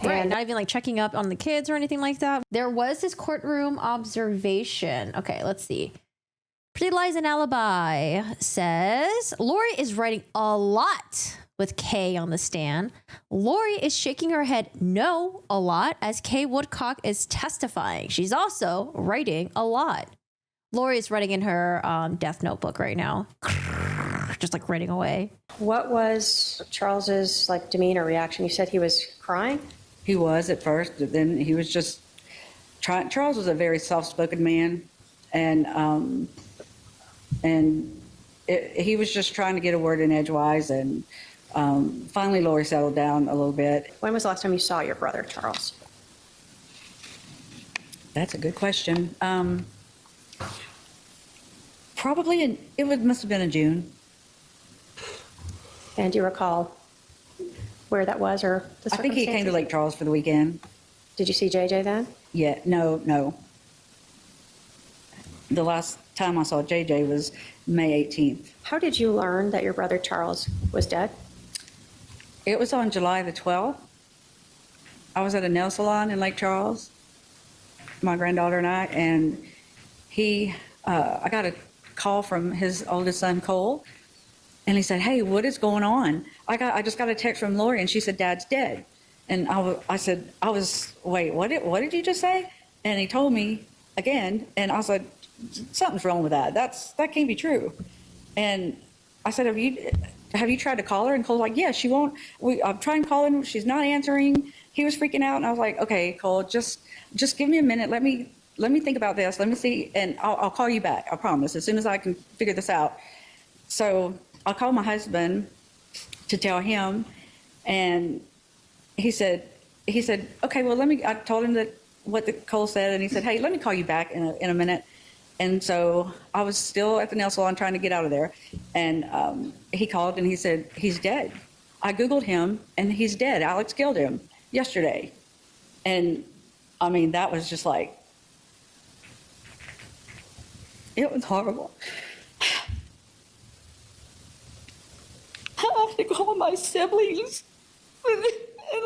Right, not even like checking up on the kids or anything like that. There was this courtroom observation. Okay, let's see. Pretty Lies and Alibi says, Lori is writing a lot with Kay on the stand. Lori is shaking her head no a lot as Kay Woodcock is testifying. She's also writing a lot. Lori is writing in her death notebook right now. Just like writing away. What was Charles's like demeanor reaction? You said he was crying? He was at first, but then he was just trying. Charles was a very soft-spoken man, and he was just trying to get a word in edgewise, and finally Lori settled down a little bit. When was the last time you saw your brother, Charles? That's a good question. Probably, must have been in June. And do you recall where that was or the circumstances? I think he came to Lake Charles for the weekend. Did you see JJ then? Yeah, no. The last time I saw JJ was May 18th. How did you learn that your brother Charles was dead? It was on July the 12th. I was at a nail salon in Lake Charles, my granddaughter and I, and I got a call from his oldest son, Cole, and he said, "Hey, what is going on? I just got a text from Lori, and she said Dad's dead." And I said, wait, what did you just say? And he told me again, and I said, something's wrong with that. That can't be true. And I said, have you tried to call her? And Cole's like, yeah, she won't. I'm trying calling her. She's not answering. He was freaking out, and I was like, okay, Cole, just give me a minute. Let me think about this. Let me see, and I'll call you back. I promise. As soon as I can figure this out. So I called my husband to tell him, and he said, okay, well, I told him what Cole said, and he said, hey, let me call you back in a minute. And so I was still at the nail salon trying to get out of there, and he called and he said, he's dead. I Googled him, and he's dead. Alex killed him yesterday. And I mean, that was just like, it was horrible. I have to call my siblings and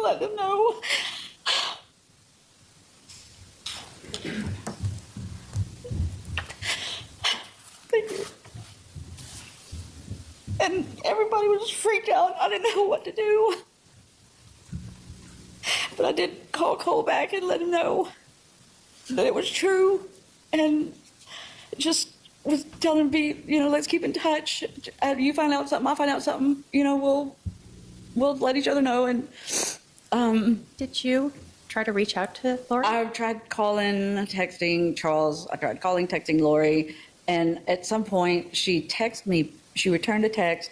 let them know. Thank you. And everybody was just freaked out. I didn't know what to do. But I did call Cole back and let him know that it was true, and just was telling him, let's keep in touch. You find out something, I find out something. We'll let each other know. And did you try to reach out to Lori? I tried calling, texting Charles. I tried calling, texting Lori, and at some point she texted me. She returned a text,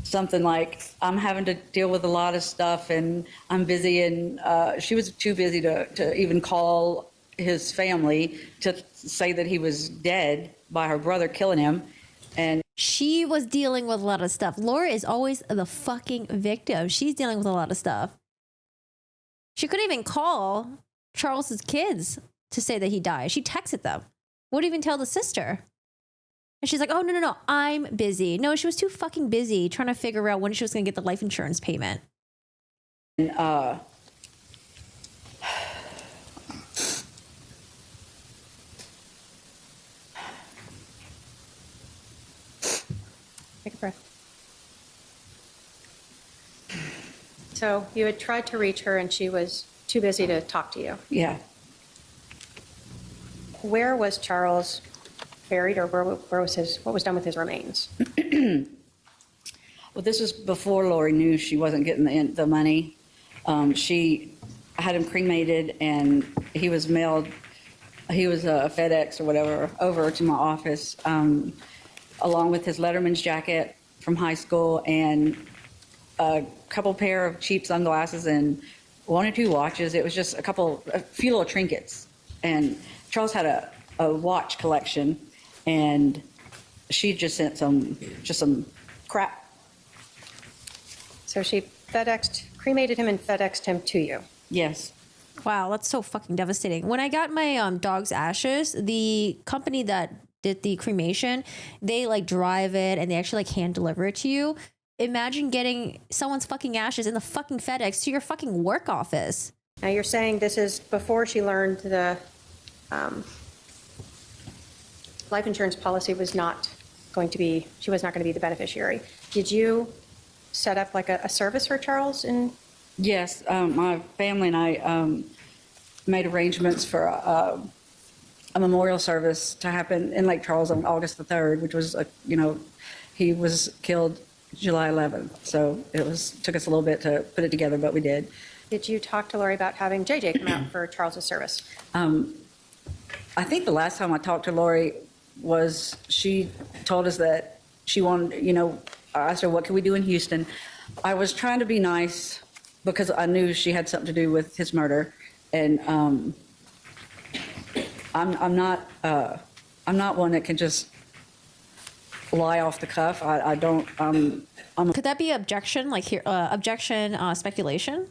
something like, "I'm having to deal with a lot of stuff, and I'm busy." And she was too busy to even call his family to say that he was dead by her brother killing him. And she was dealing with a lot of stuff. Laura is always the fucking victim. She's dealing with a lot of stuff. She couldn't even call Charles's kids to say that he died. She texted them. Wouldn't even tell the sister. And she's like, oh, no, I'm busy. No, she was too fucking busy trying to figure out when she was going to get the life insurance payment. And take a breath. So you had tried to reach her and she was too busy to talk to you. Yeah. Where was Charles buried, or where was what was done with his remains? Well, this was before Lori knew she wasn't getting the money. She had him cremated, and he was mailed. He was FedEx or whatever over to my office, along with his Letterman's jacket from high school and a couple pair of cheap sunglasses and 1 or 2 watches. It was just a few little trinkets. And Charles had a watch collection, and she just sent some crap. So she cremated him and FedExed him to you. Yes. Wow, that's so fucking devastating. When I got my dog's ashes, the company that did the cremation, they like drive it and they actually like hand deliver it to you. Imagine getting someone's fucking ashes in the fucking FedEx to your fucking work office. Now you're saying this is before she learned the life insurance policy was not going to be, she was not going to be the beneficiary. Did you set up like a service for Charles? Yes, my family and I made arrangements for a memorial service to happen in Lake Charles on August the 3rd, which was, he was killed July 11th. So took us a little bit to put it together, but we did. Did you talk to Lori about having JJ come out for Charles's service? I think the last time I talked to Lori was she told us that she wanted, I asked her, what can we do in Houston? I was trying to be nice because I knew she had something to do with his murder. And I'm not one that can just lie off the cuff. I don't. Could that be objection? Like here, speculation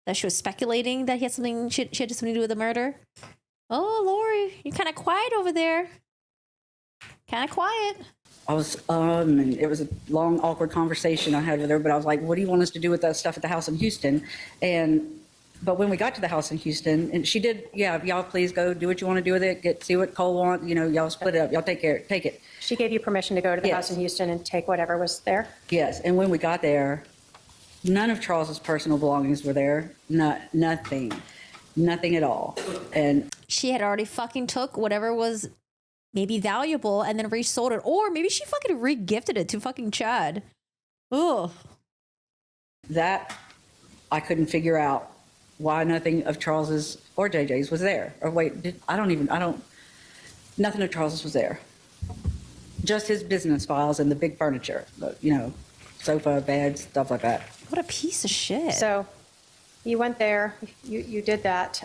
that she was speculating that he had something. She had something to do with the murder. Oh, Lori, you're kind of quiet over there. Kind of quiet. I was, and it was a long, awkward conversation I had with her, but I was like, what do you want us to do with that stuff at the house in Houston? But when we got to the house in Houston, and she did, yeah, y'all please go do what you want to do with it, see what Cole wants, y'all split it up, y'all take it. She gave you permission to go to the house in Houston and take whatever was there? Yes, and when we got there, none of Charles's personal belongings were there, nothing at all. And she had already fucking took whatever was maybe valuable and then resold it, or maybe she fucking re-gifted it to fucking Chad. Ugh. That I couldn't figure out why nothing of Charles's or JJ's was there. Or wait, nothing of Charles's was there. Just his business files and the big furniture, sofa, bed, stuff like that. What a piece of shit. So you went there, you did that.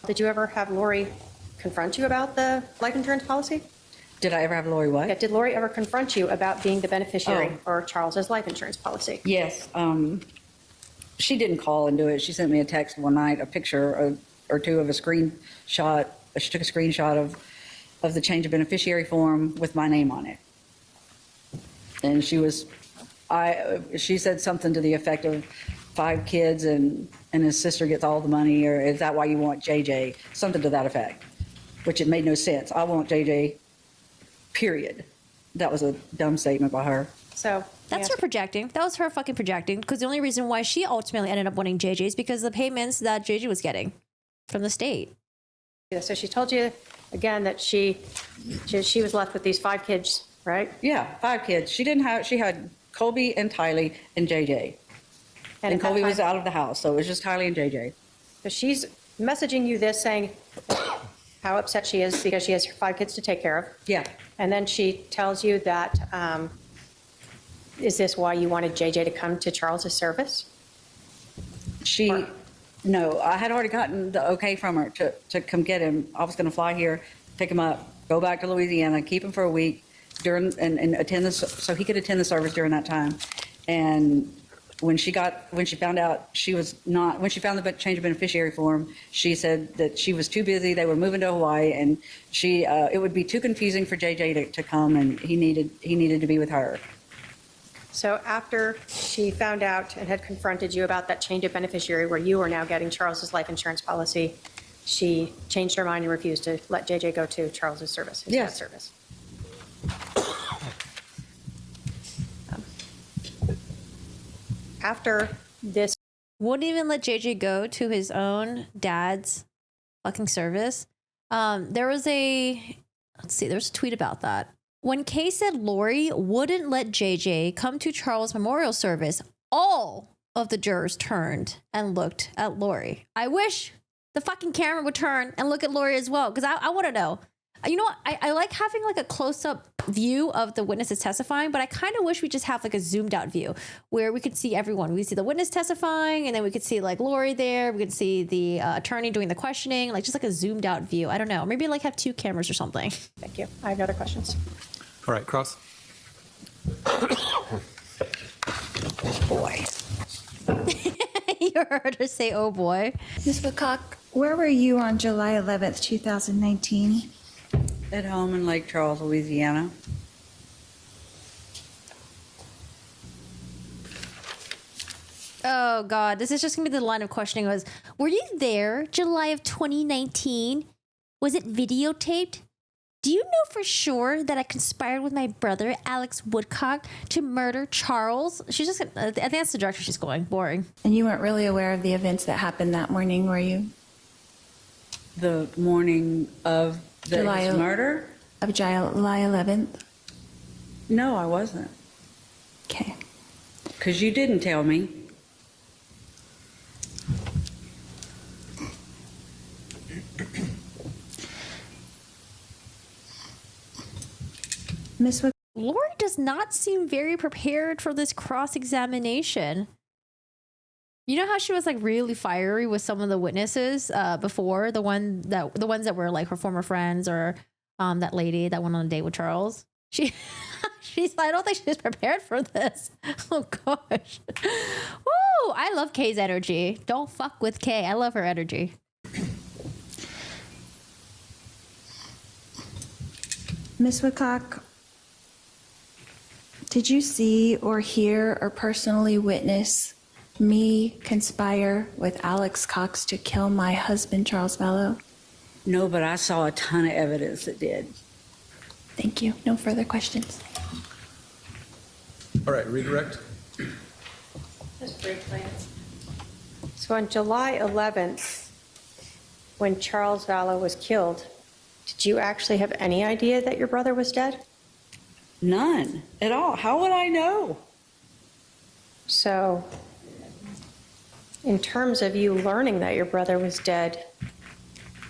Did you ever have Lori confront you about the life insurance policy? Did I ever have Lori what? Yeah, did Lori ever confront you about being the beneficiary for Charles's life insurance policy? Yes. She didn't call and do it. She sent me a text one night, a picture or two of a screenshot. She took a screenshot of the change of beneficiary form with my name on it. And she said something to the effect of 5 kids and his sister gets all the money, or is that why you want JJ? Something to that effect, which it made no sense. I want JJ, period. That was a dumb statement by her. So that's her projecting. That was her fucking projecting, because the only reason why she ultimately ended up wanting JJ is because of the payments that JJ was getting from the state. Yeah, so she told you again that she was left with these 5 kids, right? Yeah, 5 kids. She had Colby and Tylee and JJ. And Colby was out of the house, so it was just Tylee and JJ. So she's messaging you this, saying how upset she is because she has 5 kids to take care of. Yeah. And then she tells you that, is this why you wanted JJ to come to Charles's service? No, I had already gotten the okay from her to come get him. I was going to fly here, pick him up, go back to Louisiana, keep him for a week and attend this, so he could attend the service during that time. And when she found out when she found the change of beneficiary form, she said that she was too busy. They were moving to Hawaii, and it would be too confusing for JJ to come, and he needed to be with her. So after she found out and had confronted you about that change of beneficiary where you are now getting Charles's life insurance policy, she changed her mind and refused to let JJ go to Charles's service, his dad's service. After this, wouldn't even let JJ go to his own dad's fucking service. There's a tweet about that. When Kay said Lori wouldn't let JJ come to Charles' memorial service, all of the jurors turned and looked at Lori. I wish the fucking camera would turn and look at Lori as well, because I want to know. You know what? I like having like a close-up view of the witnesses testifying, but I kind of wish we just have like a zoomed out view where we could see everyone. We see the witness testifying, and then we could see like Lori there. We could see the attorney doing the questioning, like just like a zoomed out view. I don't know. Maybe like have 2 cameras or something. Thank you. I have no other questions. All right, Cross. Boy. You heard her say, oh boy. Ms. Woodcock, where were you on July 11th, 2019? At home in Lake Charles, Louisiana. Oh God, this is just gonna be the line of questioning was, were you there July of 2019? Was it videotaped? Do you know for sure that I conspired with my brother, Alex Woodcock, to murder Charles? She's just, I think that's the direction she's going. Boring. And you weren't really aware of the events that happened that morning, were you? The morning of his murder? Of July 11th? No, I wasn't. Okay. Because you didn't tell me. Miss Wood. Lori does not seem very prepared for this cross-examination. You know how she was like really fiery with some of the witnesses before, the ones that were like her former friends, or that lady that went on a date with Charles. She's I don't think she's prepared for this. Oh gosh. Woo! I love Kay's energy. Don't fuck with Kay. I love her energy. Ms. Woodcock, did you see or hear or personally witness me conspire with Alex Cox to kill my husband, Charles Vallow? No, but I saw a ton of evidence that did. Thank you. No further questions. All right, redirect. Just briefly. So on July 11th, when Charles Vallow was killed, did you actually have any idea that your brother was dead? None at all. How would I know? So in terms of you learning that your brother was dead,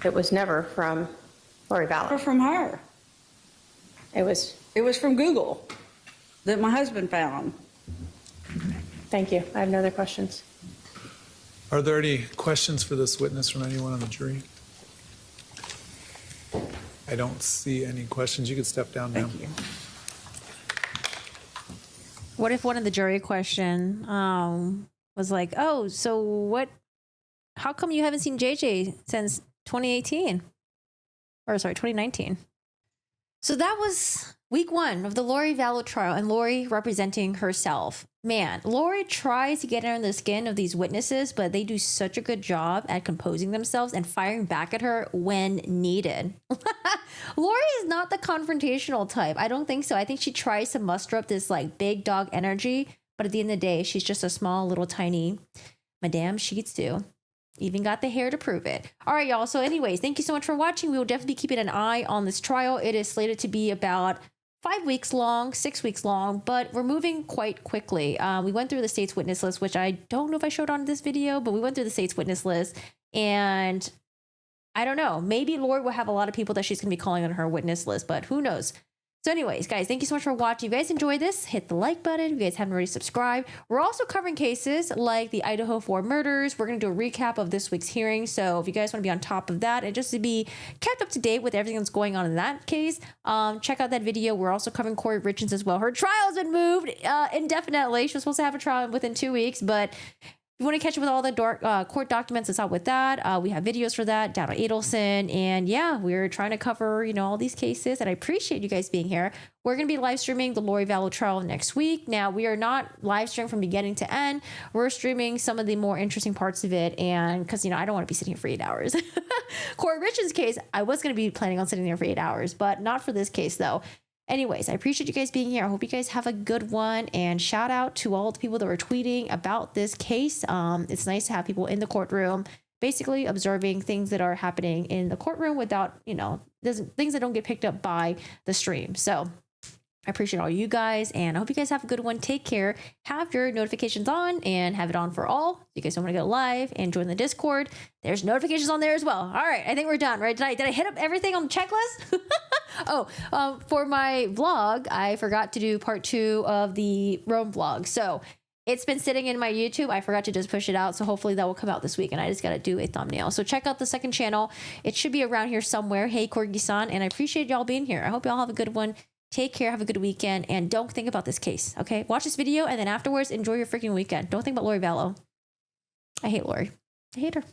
it was never from Lori Vallow. Or from her. It was from Google that my husband found. Thank you. I have no other questions. Are there any questions for this witness from anyone on the jury? I don't see any questions. You could step down now. Thank you. What if one of the jury question was like, oh, so what, how come you haven't seen JJ since 2018? Or sorry, 2019. So that was week 1 of the Lori Vallow trial and Lori representing herself. Man, Lori tries to get under the skin of these witnesses, but they do such a good job at composing themselves and firing back at her when needed. Lori is not the confrontational type. I don't think so. I think she tries to muster up this like big dog energy, but at the end of the day, she's just a small little tiny Madame Shih Tzu. Even got the hair to prove it. All right, y'all. So anyways, thank you so much for watching. We will definitely be keeping an eye on this trial. It is slated to be about 5 weeks long, 6 weeks long, but we're moving quite quickly. We went through the state's witness list, which I don't know if I showed on this video, but we went through the state's witness list, and I don't know. Maybe Lori will have a lot of people that she's going to be calling on her witness list, but who knows? So anyways, guys, thank you so much for watching. If you guys enjoyed this, hit the like button. If you guys haven't already subscribed, we're also covering cases like the Idaho 4 murders. We're going to do a recap of this week's hearing. So if you guys want to be on top of that and just to be kept up to date with everything that's going on in that case, check out that video. We're also covering Corey Richards as well. Her trial's been moved indefinitely. She was supposed to have a trial within 2 weeks, but if you want to catch up with all the court documents, it's out with that. We have videos for that down at Adelson. And yeah, we're trying to cover, you know, all these cases. And I appreciate you guys being here. We're going to be live streaming the Lori Vallow trial next week. Now, we are not live streaming from beginning to end. We're streaming some of the more interesting parts of it. And because, you know, I don't want to be sitting here for 8 hours. Corey Richards' case, I was going to be planning on sitting there for 8 hours, but not for this case, though. Anyways, I appreciate you guys being here. I hope you guys have a good one. And shout out to all the people that were tweeting about this case. It's nice to have people in the courtroom basically observing things that are happening in the courtroom without, you know, things that don't get picked up by the stream. So I appreciate all you guys, and I hope you guys have a good one. Take care. Have your notifications on and have it on for all. If you guys don't want to go live and join the Discord, there's notifications on there as well. All right, I think we're done, right? Did I hit up everything on the checklist? For my vlog, I forgot to do part 2 of the Rome vlog. So it's been sitting in my YouTube. I forgot to just push it out. So hopefully that will come out this week, and I just got to do a thumbnail. So check out the second channel. It should be around here somewhere. Hey, Corgi-san, and I appreciate y'all being here. I hope y'all have a good one. Take care, have a good weekend, and don't think about this case, okay? Watch this video, and then afterwards, enjoy your freaking weekend. Don't think about Lori Vallow. I hate Lori. I hate her.